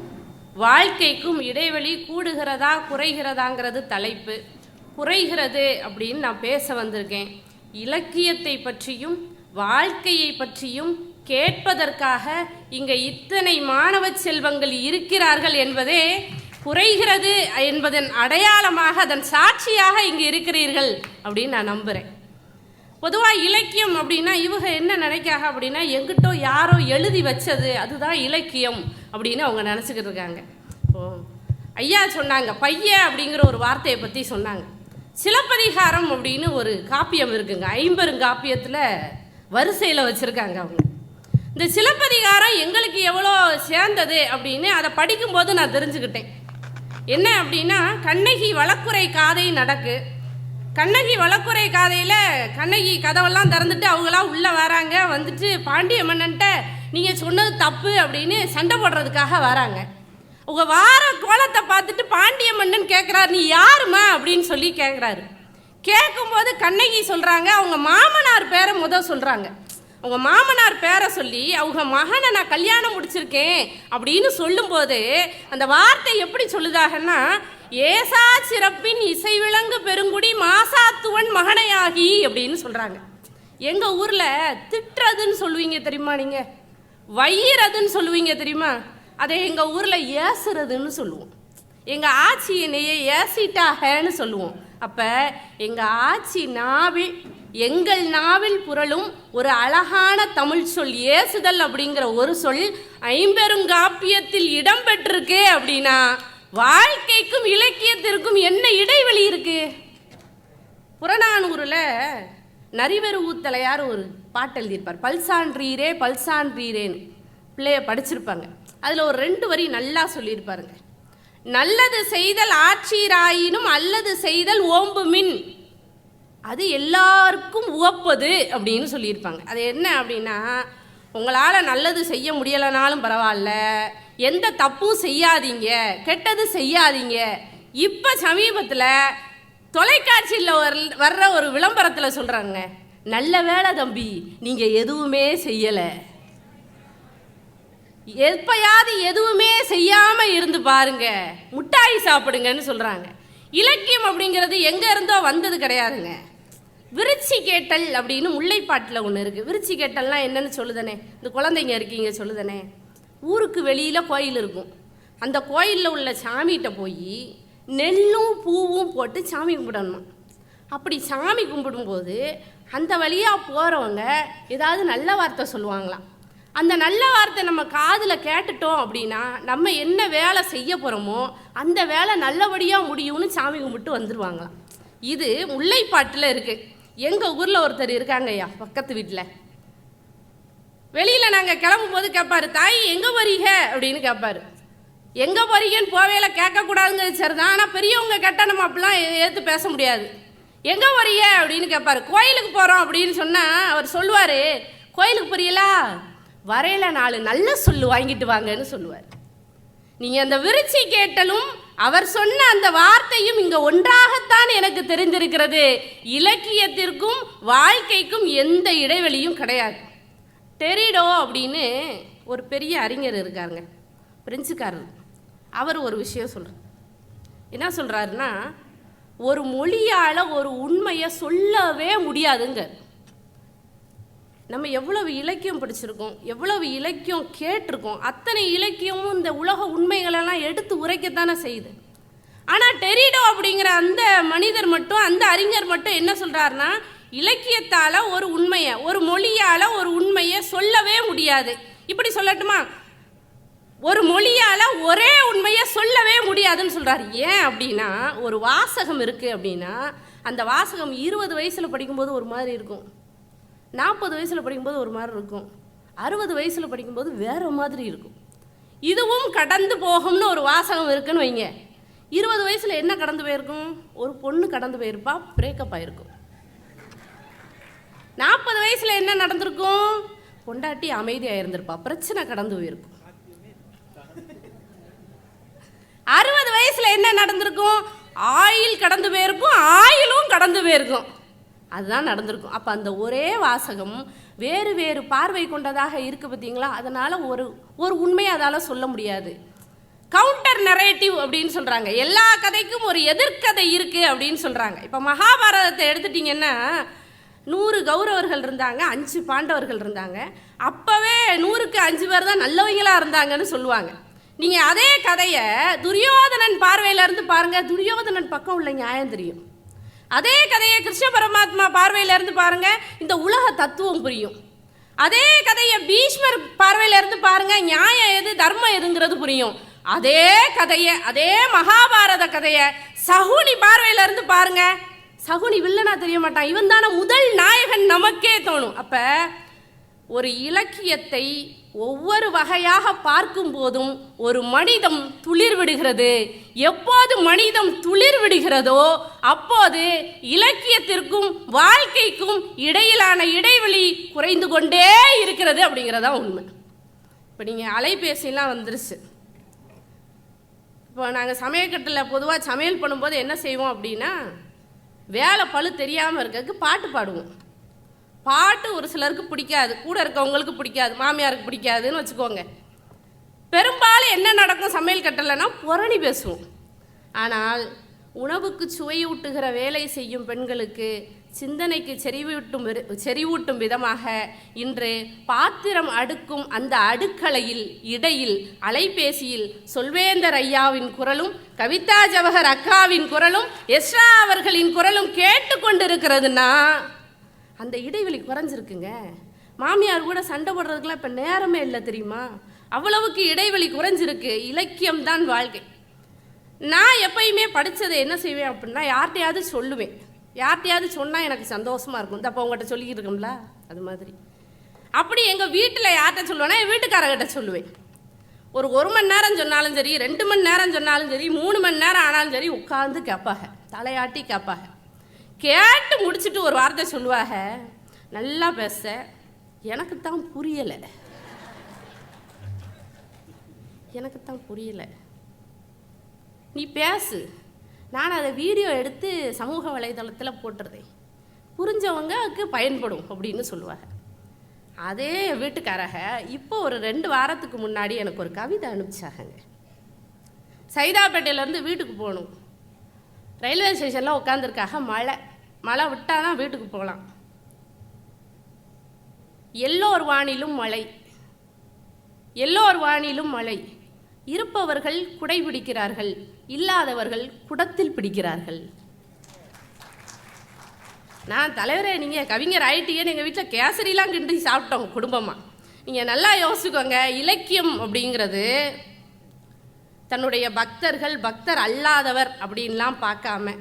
வாழ்க்கைக்கும் இடைவெளி கூடுகிறதா குறைகிறதாங்கிறது தலைப்பு. குறைகிறது அப்படின்னு நான் பேச வந்திருக்கேன். இலக்கியத்தை பற்றியும் வாழ்க்கையை பற்றியும் கேட்பதற்காக இங்கே இத்தனை மாணவ செல்வங்கள் இருக்கிறார்கள் என்பதே குறைகிறது என்பதன் அடையாளமாக, அதன் சாட்சியாக இங்கே இருக்கிறீர்கள் அப்படின்னு நான் நம்புகிறேன். பொதுவாக இலக்கியம் அப்படின்னா இவங்க என்ன நினைக்காக அப்படின்னா, எங்கிட்ட யாரோ எழுதி வச்சது அதுதான் இலக்கியம் அப்படின்னு அவங்க நினச்சிக்கிட்டு இருக்காங்க. ஐயா சொன்னாங்க, பைய அப்படிங்கிற ஒரு வார்த்தையை பற்றி சொன்னாங்க. சிலப்பதிகாரம் அப்படின்னு ஒரு காப்பியம் இருக்குங்க, 50 காப்பியத்தில் வரிசையில் வச்சுருக்காங்க அவங்க. இந்த சிலப்பதிகாரம் எங்களுக்கு எவ்வளோ சேர்ந்தது அப்படின்னு அதை படிக்கும்போது நான் தெரிஞ்சுக்கிட்டேன். என்ன அப்படின்னா, கண்ணகி வழக்குரை காதை நடக்கு. கண்ணகி வழக்குரை காதையில் கண்ணகி கதவெல்லாம் திறந்துட்டு அவங்களாம் உள்ளே வராங்க. வந்துட்டு பாண்டிய மன்னன்ட்ட நீங்கள் சொன்னது தப்பு அப்படின்னு சண்டை போடுறதுக்காக வராங்க. அவங்க வார கோலத்தை பார்த்துட்டு பாண்டிய மன்னன் கேட்குறாரு, நீ யாருமா அப்படின்னு சொல்லி கேட்குறாரு. கேட்கும்போது கண்ணகி சொல்கிறாங்க, அவங்க மாமனார் பேரை சொல்கிறாங்க. அவங்க மாமனார் பேரை சொல்லி அவங்க மகனை நான் கல்யாணம் முடிச்சிருக்கேன் அப்படின்னு சொல்லும்போது அந்த வார்த்தை எப்படி சொல்லுதாகன்னா, ஏசா சிறப்பின் இசை விளங்கு பெருங்குடி மாசாத்துவன் மகனையாகி அப்படின்னு சொல்கிறாங்க. எங்கள் ஊரில் திட்டுறதுன்னு சொல்லுவீங்க தெரியுமா, நீங்கள் வையிறதுன்னு சொல்லுவீங்க தெரியுமா, அதை எங்கள் ஊரில் ஏசுறதுன்னு சொல்லுவோம். எங்கள் ஆட்சி என்னையே ஏசிட்டாகன்னு சொல்லுவோம். அப்போ எங்கள் ஆட்சி நாவில், எங்கள் நாவில் புரளும் ஒரு அழகான தமிழ் சொல் ஏசுதல் அப்படிங்கிற ஒரு சொல் 50 காப்பியத்தில் இடம்பெற்றிருக்கு. அப்படின்னா வாழ்க்கைக்கும் இலக்கியத்திற்கும் என்ன இடைவெளி இருக்கு? புறநானூரில் நரிவரு ஊத்தலையார் ஒரு பாட்டு எழுதியிருப்பார், பல்சான்றீரே பல்சான்றீரேன்னு. பிள்ளைய படிச்சிருப்பாங்க. அதில் ஒரு 2 வரி நல்லா சொல்லியிருப்பாருங்க. நல்லது செய்தல் ஆட்சிராயினும் அல்லது செய்தல் ஓம்புமின், அது எல்லாருக்கும் உவப்பது அப்படின்னு சொல்லியிருப்பாங்க. அது என்ன அப்படின்னா, உங்களால் நல்லது செய்ய முடியலைனாலும் பரவாயில்ல, எந்த தப்பும் செய்யாதீங்க, கெட்டது செய்யாதீங்க. இப்போ சமீபத்தில் தொலைக்காட்சியில் வர்ற ஒரு விளம்பரத்தில் சொல்கிறாங்க, நல்ல வேலை தம்பி நீங்கள் எதுவுமே செய்யலை, எப்பயாவது எதுவுமே செய்யாமல் இருந்து பாருங்க, முட்டாய் சாப்பிடுங்கன்னு சொல்கிறாங்க. இலக்கியம் அப்படிங்கிறது எங்கே இருந்தோ வந்தது கிடையாதுங்க. விருச்சி கேட்டல் அப்படின்னு முல்லைப்பாட்டில் ஒன்று இருக்குது. விருச்சி கேட்டல்னால் என்னன்னு சொல்லுதானே, இந்த குழந்தைங்க இருக்கீங்க சொல்லுதானே. ஊருக்கு வெளியில் கோயில் இருக்கும். அந்த கோயிலில் உள்ள சாமிகிட்ட போய் நெல்லும் பூவும் போட்டு சாமி கும்பிடணும். அப்படி சாமி கும்பிடும்போது அந்த வழியாக போகிறவங்க ஏதாவது நல்ல வார்த்தை சொல்லுவாங்களாம். அந்த நல்ல வார்த்தை நம்ம காதில் கேட்டுட்டோம் அப்படின்னா நம்ம என்ன வேலை செய்ய போகிறோமோ அந்த வேலை நல்லபடியாக முடியும்னு சாமி கும்பிட்டு வந்துடுவாங்களாம். இது முல்லைப்பாட்டில் இருக்குது. எங்கள் ஊரில் ஒருத்தர் இருக்காங்க ஐயா, பக்கத்து வீட்டில். வெளியில் நாங்கள் கிளம்பும் போது கேட்பாரு, தாய் எங்கே போறீங்க அப்படின்னு கேட்பாரு. எங்கே போறீங்கன்னு போவேல கேட்கக்கூடாதுங்கிறது சரிதான், ஆனால் பெரியவங்க கேட்டால் நம்ம அப்படிலாம் ஏற்று பேச முடியாது. எங்கே போறீங்க அப்படின்னு கேட்பாரு. கோயிலுக்கு போகிறோம் அப்படின்னு சொன்னால் அவர் சொல்லுவார், கோயிலுக்கு போறீங்களா, வரையில 4 நல்ல சொல்லு வாங்கிட்டு வாங்கன்னு சொல்லுவார். நீங்கள் அந்த விருச்சி கேட்டலும் அவர் சொன்ன அந்த வார்த்தையும் இங்கே ஒன்றாகத்தான் எனக்கு தெரிந்திருக்கிறது. இலக்கியத்திற்கும் வாழ்க்கைக்கும் எந்த இடைவெளியும் கிடையாது. டெரிடோ அப்படின்னு ஒரு பெரிய அறிஞர் இருக்காருங்க, பிரெஞ்சுக்காரர். அவர் ஒரு விஷயம் சொல்கிறார். என்ன சொல்கிறாருன்னா, ஒரு மொழியால் ஒரு உண்மையை சொல்லவே முடியாதுங்க. நம்ம எவ்வளவு இலக்கியம் படிச்சிருக்கோம், எவ்வளவு இலக்கியம் கேட்டிருக்கோம், அத்தனை இலக்கியமும் இந்த உலக உண்மைகளெல்லாம் எடுத்து உரைக்கத்தானே செய்யுது. ஆனால் டெரிடோ அப்படிங்கிற அந்த மனிதர் மட்டும், அந்த அறிஞர் மட்டும் என்ன சொல்கிறாருன்னா, இலக்கியத்தால் ஒரு உண்மையை, ஒரு மொழியால் ஒரு உண்மையை சொல்லவே முடியாது. இப்படி சொல்லட்டுமா, ஒரு மொழியால் ஒரே உண்மையை சொல்லவே முடியாதுன்னு சொல்கிறார். ஏன் அப்படின்னா, ஒரு வாசகம் இருக்குது அப்படின்னா அந்த வாசகம் 20 வயசில் படிக்கும்போது ஒரு மாதிரி இருக்கும், 40 வயசில் படிக்கும்போது ஒரு மாதிரி இருக்கும், 60 வயசில் படிக்கும்போது வேறு மாதிரி இருக்கும். இதுவும் கடந்து போகும்னு ஒரு வாசகம் இருக்குன்னு வைங்க. 20 வயசில் என்ன கடந்து போயிருக்கும், ஒரு பொண்ணு கடந்து போயிருப்பா, பிரேக்கப் ஆகிருக்கும். 40 வயசில் என்ன நடந்திருக்கும், பொண்டாட்டி அமைதியாக இருந்திருப்பா, பிரச்சனை கடந்து போயிருக்கும். 60 வயசில் என்ன நடந்திருக்கும்? ஆயில் கடந்து போயிருக்கும், ஆயிலும் கடந்து போயிருக்கும். அதுதான் நடந்திருக்கும். அப்போ அந்த ஒரே வாசகம் வேறு வேறு பார்வை கொண்டதாக இருக்குது பார்த்தீங்களா? அதனால் ஒரு உண்மையை அதால் சொல்ல முடியாது. கவுண்டர் நரேட்டிவ் அப்படின்னு சொல்கிறாங்க. எல்லா கதைக்கும் ஒரு எதிர்கதை இருக்குது அப்படின்னு சொல்கிறாங்க. இப்போ மகாபாரதத்தை எடுத்துட்டிங்கன்னா 100 கௌரவர்கள் இருந்தாங்க, 5 பாண்டவர்கள் இருந்தாங்க. அப்போவே 100க்கு 5 பேர் தான் நல்லவங்களாக இருந்தாங்கன்னு சொல்லுவாங்க. நீங்கள் அதே கதையை துரியோதனன் பார்வையிலேருந்து பாருங்கள், துரியோதனன் பக்கம் உள்ள நியாயம் தெரியும். அதே கதையை கிருஷ்ண பரமாத்மா பார்வையிலேருந்து பாருங்கள், இந்த உலக தத்துவம் புரியும். அதே கதையை பீஷ்மர் பார்வையிலேருந்து பாருங்கள், நியாயம் எது தர்மம் எதுங்கிறது புரியும். அதே கதையை, அதே மகாபாரத கதையை சகுனி பார்வையிலேருந்து பாருங்க, சகுனி வில்லனா தெரிய மாட்டான், இவன் தானே முதல் நாயகன் நமக்கே தோணும். அப்போ ஒரு இலக்கியத்தை ஒவ்வொரு வகையாக பார்க்கும் போதும் ஒரு மனிதம் துளிர் விடுகிறது. எப்போது மனிதம் துளிர் விடுகிறதோ அப்போது இலக்கியத்திற்கும் வாழ்க்கைக்கும் இடையிலான இடைவெளி குறைந்து கொண்டே இருக்கிறது அப்படிங்கிறதா உண்மை. இப்போ நீங்கள் அலைபேசிலாம் வந்துருச்சு. இப்போ நாங்கள் சமையக்கட்டில் பொதுவாக சமையல் பண்ணும்போது என்ன செய்வோம் அப்படின்னா, வேலை பழு தெரியாமல் இருக்கிறதுக்கு பாட்டு பாடுவோம். பாட்டு ஒரு சிலருக்கு பிடிக்காது, கூட இருக்கவங்களுக்கு பிடிக்காது, மாமியாருக்கு பிடிக்காதுன்னு வச்சுக்கோங்க. பெரும்பாலும் என்ன நடக்கும் சமையல் கட்டலைன்னா புரணி பேசுவோம். ஆனால் உணவுக்கு சுவையூட்டுகிற வேலை செய்யும் பெண்களுக்கு சிந்தனைக்கு செறிவூட்டும் விதமாக இன்று பாத்திரம் அடுக்கும் அந்த அடுக்கலையில் இடையில் அலைபேசியில் சொல்வேந்தர் ஐயாவின் குரலும் கவிதா ஜவஹர் அக்காவின் குரலும் எஸ்ரா அவர்களின் குரலும் கேட்டுக்கொண்டிருக்கிறதுனா அந்த இடைவெளி குறைஞ்சிருக்குங்க. மாமியார் கூட சண்டை போடுறதுக்கெல்லாம் இப்போ நேரமே இல்லை தெரியுமா? அவ்வளவுக்கு இடைவெளி குறைஞ்சிருக்கு. இலக்கியம் தான் வாழ்க்கை. நான் எப்பயுமே படித்ததை என்ன செய்வேன் அப்படின்னா, யார்கிட்டையாவது சொல்லுவேன். யார்கிட்டையாவது சொன்னால் எனக்கு சந்தோஷமாக இருக்கும். இந்த அப்போ உங்கள்கிட்ட சொல்லிக்கிட்டு இருக்கோம்ல, அது மாதிரி. அப்படி எங்கள் வீட்டில் யார்கிட்ட சொல்லுவேன்னா, என் வீட்டுக்காரர்கிட்ட சொல்லுவேன். ஒரு மணி நேரம் சொன்னாலும் சரி, 2 மணி நேரம் சொன்னாலும் சரி, 3 மணி நேரம் ஆனாலும் சரி, உட்காந்து கேட்பாங்க, தலையாட்டி கேட்பாங்க. கேட்டு முடிச்சுட்டு ஒரு வார்த்தை சொல்லுவாங்க, நல்லா பேச, எனக்குத்தான் புரியலை, எனக்குத்தான் புரியலை, நீ பேசு, நான் அதை வீடியோ எடுத்து சமூக வலைதளத்தில் போட்டுருதேன், புரிஞ்சவங்களுக்கு பயன்படும் அப்படின்னு சொல்லுவாங்க. அதே வீட்டுக்காரங்க இப்போ ஒரு 2 வாரத்துக்கு முன்னாடி எனக்கு ஒரு கவிதை அனுப்பிச்சாங்க. சைதாப்பேட்டையிலேருந்து வீட்டுக்கு போகணும். ரயில்வே ஸ்டேஷனில் உட்காந்துருக்காக, மழை விட்டால் தான் வீட்டுக்கு போகலாம். எல்லோர் வானிலும் மழை, எல்லோர் வானிலும் மழை, இருப்பவர்கள் குடை பிடிக்கிறார்கள், இல்லாதவர்கள் குடத்தில் பிடிக்கிறார்கள். நான் தலைவரே, நீங்கள் கவிஞர் ஆயிட்டீங்கன்னு எங்கள் வீட்டில் கேசரிலாம் கிண்டி சாப்பிட்டோங்க குடும்பமாக. நீங்கள் நல்லா யோசிச்சுக்கோங்க. இலக்கியம் அப்படிங்கிறது தன்னுடைய பக்தர்கள் பக்தர் அல்லாதவர் அப்படின்லாம் பார்க்காம,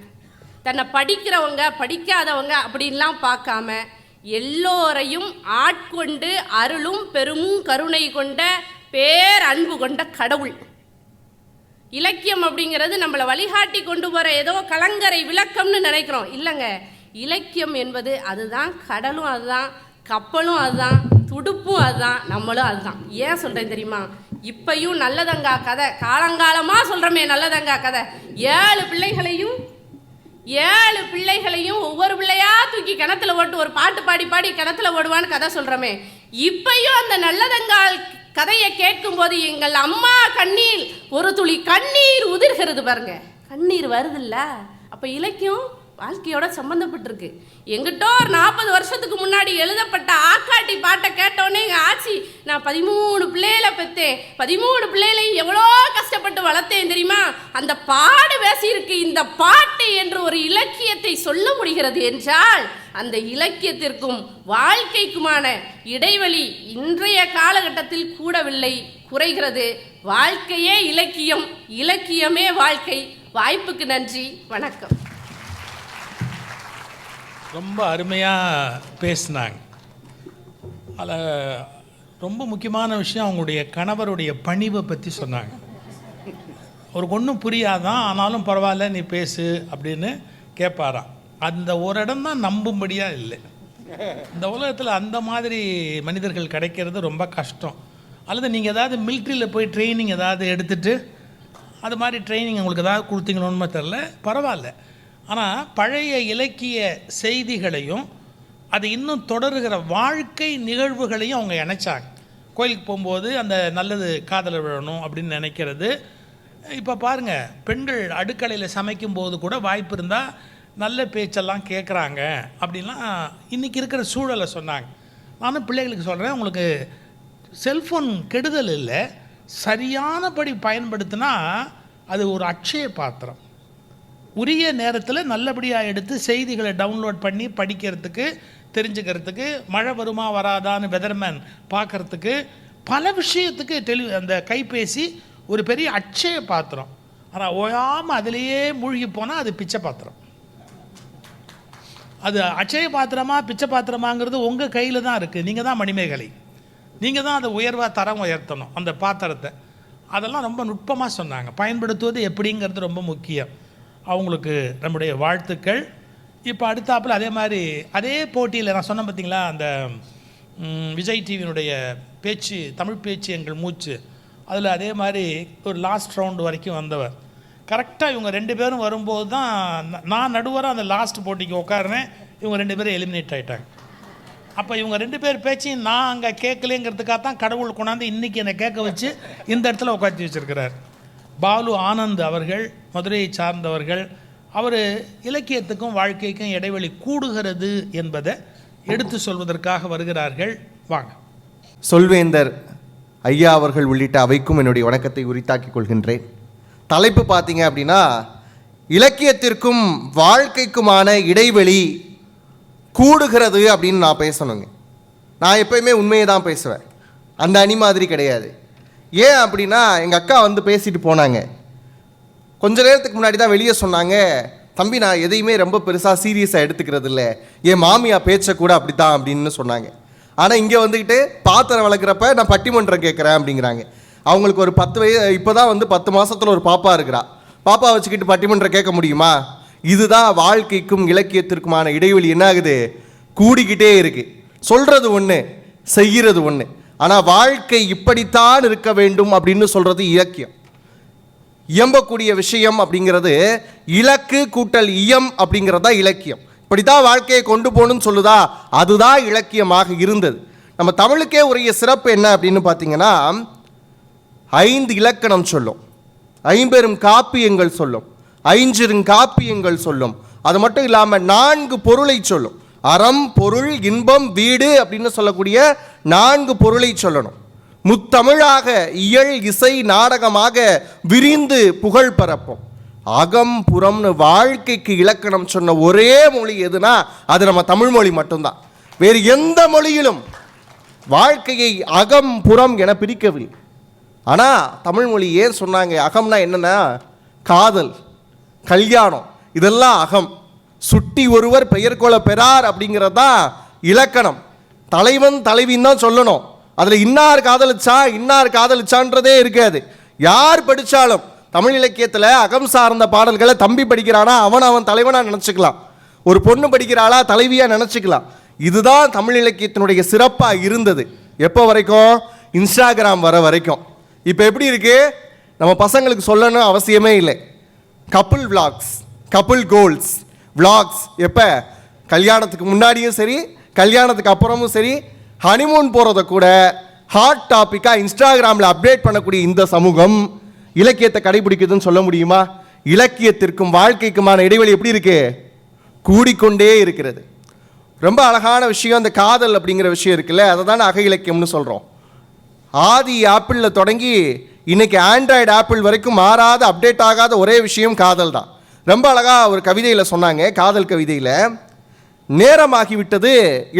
தன்னை படிக்கிறவங்க படிக்காதவங்க அப்படின்லாம் பார்க்காம, எல்லோரையும் ஆட்கொண்டு அருளும் பெரும் கருணை கொண்ட பேர் அன்பு கொண்ட கடவுள். இலக்கியம் அப்படிங்கிறது நம்மளை வழிகாட்டி கொண்டு போகிற ஏதோ கலங்கரை விளக்கம்னு நினைக்கிறோம். இல்லைங்க, இலக்கியம் என்பது அதுதான். கடலும் அதுதான், கப்பலும் அதுதான், துடுப்பும் அதுதான், நம்மளும் அதுதான். ஏன் சொல்கிறேன் தெரியுமா? இப்பையும் நல்லதங்கா கதை, காலங்காலமாக சொல்கிறோமே நல்லதங்கா கதை. 7 பிள்ளைகளையும் ஒவ்வொரு பிள்ளையா தூக்கி கிணத்துல ஓட்டு ஒரு பாட்டு பாடி பாடி கிணத்துல ஓடுவான்னு கதை சொல்கிறோமே. இப்பையும் அந்த நல்லதங்கால் கதையை கேட்கும்போது எங்கள் அம்மா கண்ணீர் ஒரு துளி கண்ணீர் உதிர்கிறது பாருங்க. கண்ணீர் வருதில்ல. அப்போ இலக்கியம் வாழ்க்கையோட சம்மந்தப்பட்டிருக்கு. எங்கிட்ட ஒரு 40 வருஷத்துக்கு முன்னாடி எழுதப்பட்ட ஆக்காட்டி பாட்டை கேட்டோன்னே எங்கள் ஆச்சி, நான் 13 பிள்ளைகளை பெற்றேன், 13 பிள்ளைகளையும் எவ்வளோ கஷ்டப்பட்டு வளர்த்தேன் தெரியுமா, அந்த பாடு பேசியிருக்கு இந்த பாட்டு என்று ஒரு இலக்கியத்தை சொல்ல முடிகிறது என்றால் அந்த இலக்கியத்திற்கும் வாழ்க்கைக்குமான இடைவெளி இன்றைய காலகட்டத்தில் கூடவில்லை, குறைகிறது. வாழ்க்கையே இலக்கியம், இலக்கியமே வாழ்க்கை. வாய்ப்புக்கு நன்றி, வணக்கம். ரொம்ப அருமையாக பேசினாங்க. அதில் ரொம்ப முக்கியமான விஷயம் அவங்களுடைய கணவருடைய பணிவை பற்றி சொன்னாங்க. அவருக்கு ஒன்றும் புரியாதான், ஆனாலும் பரவாயில்ல நீ பேசு அப்படின்னு கேட்பாராம். அந்த ஒரு இடம் தான் நம்பும்படியாக இல்லை. இந்த உலகத்தில் அந்த மாதிரி மனிதர்கள் கிடைக்கிறது ரொம்ப கஷ்டம். அல்லது நீங்கள் ஏதாவது மிலிட்ரியில் போய் ட்ரைனிங் ஏதாவது எடுத்துகிட்டு அது மாதிரி ட்ரைனிங் உங்களுக்கு ஏதாவது கொடுத்தீங்களோன்னு தெரில, பரவாயில்ல. ஆனால் பழைய இலக்கிய செய்திகளையும் அது இன்னும் தொடருகிற வாழ்க்கை நிகழ்வுகளையும் அவங்க இணைச்சாங்க. கோயிலுக்கு போகும்போது அந்த நல்லது காதல விழணும் அப்படின்னு நினைக்கிறது. இப்போ பாருங்கள், பெண்கள் அடுக்கலையில் சமைக்கும்போது கூட வாய்ப்பு இருந்தால் நல்ல பேச்செல்லாம் கேட்குறாங்க அப்படின்லாம் இன்றைக்கி இருக்கிற சூழலை சொன்னாங்க. நானும் பிள்ளைகளுக்கு சொல்கிறேன், உங்களுக்கு செல்ஃபோன் கெடுதல் இல்லை, சரியானபடி பயன்படுத்தினா அது ஒரு அட்சய பாத்திரம். உரிய நேரத்தில் நல்லபடியாக எடுத்து செய்திகளை டவுன்லோட் பண்ணி படிக்கிறதுக்கு, தெரிஞ்சுக்கிறதுக்கு, மழை வருமா வராதான்னு வெதர்மேன் பார்க்குறதுக்கு, பல விஷயத்துக்கு அந்த கைபேசி ஒரு பெரிய அட்சய பாத்திரம். ஆனால் ஓயாமல் அதிலேயே மூழ்கி போனால் அது பிச்சை பாத்திரம். அது அட்சய பாத்திரமா பிச்சை பாத்திரமாங்கிறது உங்கள் கையில் தான் இருக்குது. நீங்கள் தான் மணிமேகலை, நீங்கள் தான் அதை உயர்வாக தரம் உயர்த்தணும் அந்த பாத்திரத்தை. அதெல்லாம் ரொம்ப நுட்பமாக சொன்னாங்க. பயன்படுத்துவது எப்படிங்கிறது ரொம்ப முக்கியம். அவங்களுக்கு நம்முடைய வாழ்த்துக்கள். இப்போ அடுத்தாப்பில் அதே மாதிரி அதே போட்டியில் நான் சொன்னேன் பார்த்தீங்களா, அந்த விஜய் டிவியினுடைய பேச்சு, தமிழ் பேச்சு எங்கள் மூச்சு, அதில் அதே மாதிரி ஒரு லாஸ்ட் ரவுண்டு வரைக்கும் வந்தவர். கரெக்டாக இவங்க 2 பேரும் வரும்போது தான் நான் நடுவராக அந்த லாஸ்ட் போட்டிக்கு உட்காருனேன். இவங்க 2 பேரும் எலிமினேட் ஆகிட்டாங்க. அப்போ இவங்க 2 பேர் பேச்சையும் நான் அங்கே கேட்கலேங்கிறதுக்காக தான் கடவுள் கொண்டாந்து இன்றைக்கி என்னை கேட்க வச்சு இந்த இடத்துல உட்காந்து வச்சுருக்கிறார். பாலு ஆனந்த் அவர்கள் மதுரையை சார்ந்தவர்கள். அவர் இலக்கியத்துக்கும் வாழ்க்கைக்கும் இடைவெளி கூடுகிறது என்பதை எடுத்து சொல்வதற்காக வருகிறார்கள். வாங்க. சொல்வேந்தர் ஐயா அவர்கள் உள்ளிட்ட அவைக்கும் என்னுடைய வணக்கத்தை உரித்தாக்கிக் கொள்கின்றேன். தலைப்பு பார்த்தீங்க அப்படின்னா, இலக்கியத்திற்கும் வாழ்க்கைக்குமான இடைவெளி கூடுகிறது அப்படின்னு நான் பேசணுங்க. நான் எப்பயுமே உண்மையை தான் பேசுவேன், அந்த அணி மாதிரி கிடையாது. ஏன் அப்படின்னா, எங்கள் அக்கா வந்து பேசிட்டு போனாங்க. கொஞ்ச நேரத்துக்கு முன்னாடி தான் வெளியே சொன்னாங்க, தம்பி நான் எதையுமே ரொம்ப பெருசாக சீரியஸாக எடுத்துக்கிறது இல்லை, என் மாமியா பேச்சை கூட அப்படி தான் அப்படின்னு சொன்னாங்க. ஆனால் இங்கே வந்துக்கிட்டு பாத்திரம் வளர்க்குறப்ப நான் பட்டிமன்றம் கேட்குறேன் அப்படிங்கிறாங்க. அவங்களுக்கு ஒரு 10 வயசு, இப்போ தான் வந்து 10 மாதத்தில் ஒரு பாப்பா இருக்கிறா. பாப்பா வச்சுக்கிட்டு பட்டிமன்றம் கேட்க முடியுமா? இதுதான் வாழ்க்கைக்கும் இலக்கியத்திற்குமான இடைவெளி என்ன ஆகுது, கூடிக்கிட்டே இருக்குது. சொல்கிறது ஒன்று, செய்கிறது ஒன்று. ஆனால் வாழ்க்கை இப்படித்தான் இருக்க வேண்டும் அப்படின்னு சொல்கிறது இலக்கியம். இயம்பக்கூடிய விஷயம் அப்படிங்கிறது இலக்கு கூட்டல் இயம் அப்படிங்கிறதா இலக்கியம். இப்படித்தான் வாழ்க்கையை கொண்டு போகணும்னு சொல்லுதா, அதுதான் இலக்கியமாக இருந்தது. நம்ம தமிழுக்கே உரிய சிறப்பு என்ன அப்படின்னு பார்த்தீங்கன்னா, 5 இலக்கணம் சொல்லும், 50 காப்பியங்கள் சொல்லும், 5 காப்பியங்கள் சொல்லும். அது மட்டும் இல்லாமல் 4 பொருளை சொல்லும். அறம், பொருள், இன்பம், வீடு அப்படின்னு சொல்லக்கூடிய 4 பொருளை சொல்லணும். முத்தமிழாக இயல், இசை, நாடகமாக விரிந்து புகழ் பரப்போம். அகம் புறம்னு வாழ்க்கைக்கு இலக்கணம் சொன்ன ஒரே மொழி எதுனா அது நம்ம தமிழ் மொழி மட்டும்தான். வேறு எந்த மொழியிலும் வாழ்க்கையை அகம் புறம் என பிரிக்கவில்லை. ஆனால் தமிழ் மொழி ஏன் சொன்னாங்க? அகம்னா என்னென்னா காதல், கல்யாணம், இதெல்லாம் அகம். சுட்டி ஒருவர் பெயர் கொள்ள பெறார் அப்படிங்கிறது தான் இலக்கணம். தலைவன் தலைவின்னு தான் சொல்லணும். அதில் இன்னார் காதலிச்சா இன்னார் காதலிச்சான்றதே இருக்காது. யார் படித்தாலும் தமிழ் இலக்கியத்தில் அகம் சார்ந்த பாடல்களை தம்பி படிக்கிறானா அவன் தலைவனாக நினச்சிக்கலாம், ஒரு பொண்ணு படிக்கிறாளா தலைவியாக நினச்சிக்கலாம். இதுதான் தமிழ் இலக்கியத்தினுடைய சிறப்பாக இருந்தது. எப்போ வரைக்கும்? இன்ஸ்டாகிராம் வர வரைக்கும். இப்போ எப்படி இருக்குது? நம்ம பசங்களுக்கு சொல்லணும் அவசியமே இல்லை. Couple vlogs, couple goals vlogs எப்போ? கல்யாணத்துக்கு முன்னாடியும் சரி, கல்யாணத்துக்கு அப்புறமும் சரி, ஹனிமூன் போகிறத கூட ஹாட் டாப்பிக்காக இன்ஸ்டாகிராமில் அப்டேட் பண்ணக்கூடிய இந்த சமூகம் இலக்கியத்தை கடைபிடிக்குதுன்னு சொல்ல முடியுமா? இலக்கியத்திற்கும் வாழ்க்கைக்குமான இடைவெளி எப்படி இருக்கு? கூடிக்கொண்டே இருக்கிறது. ரொம்ப அழகான விஷயம் அந்த காதல் அப்படிங்கிற விஷயம் இருக்குல்ல, அதை தான் அக இலக்கியம்னு சொல்கிறோம். ஆதி ஆப்பிளில் தொடங்கி இன்னைக்கு ஆண்ட்ராய்டு ஆப்பிள் வரைக்கும் மாறாத அப்டேட் ஆகாத ஒரே விஷயம் காதல் தான். ரொம்ப அழகாக ஒரு கவிதையில் சொன்னாங்க, காதல் கவிதையில், நேரமாகிவிட்டது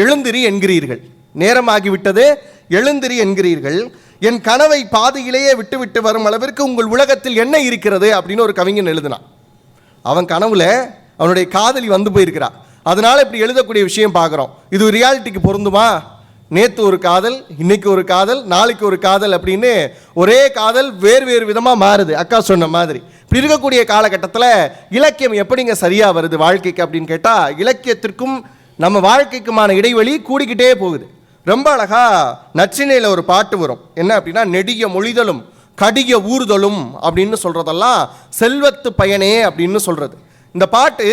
எழுந்திரி என்கிறீர்கள், நேரமாகிவிட்டது எழுந்திரி என்கிறீர்கள், என் கனவை பாதியிலேயே விட்டு வரும் அளவிற்கு உங்கள் உலகத்தில் என்ன இருக்கிறது அப்படின்னு ஒரு கவிஞன் எழுதினான். அவன் கனவுல அவனுடைய காதலி வந்து போயிருக்கிறா. அதனால இப்படி எழுதக்கூடிய விஷயம் பார்க்குறோம். இது ரியாலிட்டிக்கு பொருந்துமா? நேற்று ஒரு காதல், இன்னைக்கு ஒரு காதல், நாளைக்கு ஒரு காதல் அப்படின்னு ஒரே காதல் வேறு வேறு விதமாக மாறுது. அக்கா சொன்ன மாதிரி இப்படி இருக்கக்கூடிய காலகட்டத்தில் இலக்கியம் எப்படிங்க சரியாக வருது வாழ்க்கைக்கு அப்படின்னு கேட்டால், இலக்கியத்திற்கும் நம்ம வாழ்க்கைக்குமான இடைவெளி கூடிக்கிட்டே போகுது. ரொம்ப அழகா நற்றிணையில் ஒரு பாட்டு வரும். என்ன அப்படின்னா, நெடிய மொழிதலும் கடிய ஊறுதலும் அப்படின்னு சொல்றதெல்லாம் செல்வத்து பயனே அப்படின்னு சொல்றது. இந்த பாட்டு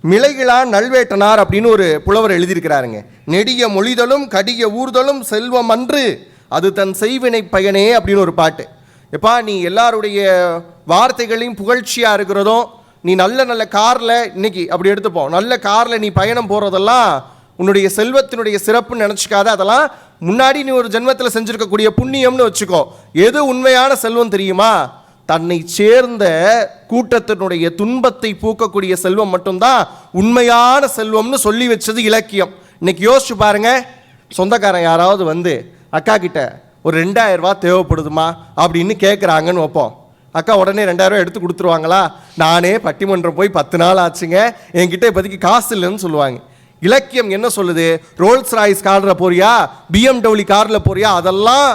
மிளைகிழான் நல்வேட்டனார் அப்படின்னு ஒரு புலவர் எழுதியிருக்கிறாருங்க. நெடிய மொழிதலும் கடிய ஊறுதலும் செல்வம் அன்று அது தன் செய்வினை பயனே அப்படின்னு ஒரு பாட்டு. எப்பா, நீ எல்லாருடைய வார்த்தைகளையும் புகழ்ச்சியாக இருக்கிறதும், நீ நல்ல நல்ல காரில், இன்னைக்கு அப்படி எடுத்துப்போம், நல்ல காரில் நீ பயணம் போகிறதெல்லாம் உன்னுடைய செல்வத்தினுடைய சிறப்புன்னு நினச்சிக்காத. அதெல்லாம் முன்னாடி நீ ஒரு ஜென்மத்தில் செஞ்சுருக்கக்கூடிய புண்ணியம்னு வச்சுக்கோ. எது உண்மையான செல்வம் தெரியுமா? தன்னை சேர்ந்த கூட்டத்தினுடைய துன்பத்தை பூக்கக்கூடிய செல்வம் மட்டும்தான் உண்மையான செல்வம்னு சொல்லி வச்சது இலக்கியம். இன்னைக்கு யோசிச்சு பாருங்க, சொந்தக்காரன் யாராவது வந்து அக்கா கிட்ட ஒரு 2000 ரூபா தேவைப்படுதுமா அப்படின்னு கேட்குறாங்கன்னு வைப்போம். அக்கா உடனே 2000 ரூபா எடுத்து கொடுத்துருவாங்களா? நானே பட்டிமன்றம் போய் 10 நாள் ஆச்சுங்க, என்கிட்ட இப்போதைக்கு காசு இல்லைன்னு சொல்லுவாங்க. இலக்கியம் என்ன சொல்லுது? ரோல்ஸ் ராய்ஸ் காரில் போறியா, BMW காரில் போறியா, அதெல்லாம்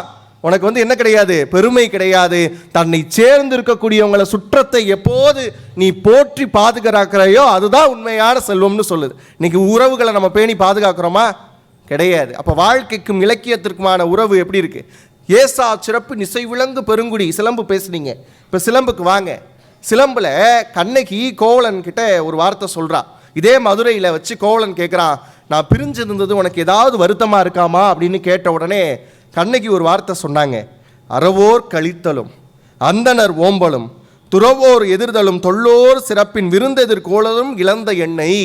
உனக்கு வந்து என்ன கிடையாது, பெருமை கிடையாது. தன்னை சேர்ந்து இருக்கக்கூடியவங்களை சுற்றத்தை எப்போது நீ போற்றி பாதுகாக்கிறாயோ அதுதான் உண்மையான செல்வம்னு சொல்லுது. இன்னைக்கு உறவுகளை நம்ம பேணி பாதுகாக்கிறோமா? கிடையாது. அப்போ வாழ்க்கைக்கும் இலக்கியத்திற்குமான உறவு எப்படி இருக்கு? ஏசா சிறப்பு நிசை விலங்கு பெருங்குடி. சிலம்பு பேசுனீங்க, இப்போ சிலம்புக்கு வாங்க. சிலம்புல கண்ணகி கோவலன் கிட்ட ஒரு வார்த்தை சொல்றா. இதே மதுரையில் வச்சு கோவலன் கேட்குறான், நான் பிரிஞ்சிருந்தது உனக்கு ஏதாவது வருத்தமா இருக்காமா அப்படின்னு கேட்ட உடனே கண்ணகி ஒரு வார்த்தை சொன்னாங்க, அறவோர் கழித்தலும் அந்தனர் ஓம்பலும் துறவோர் எதிர்தலும் தொல்லோர் சிறப்பின் விருந்தெதிர் கோலலும் இழந்த எண்ணெய்.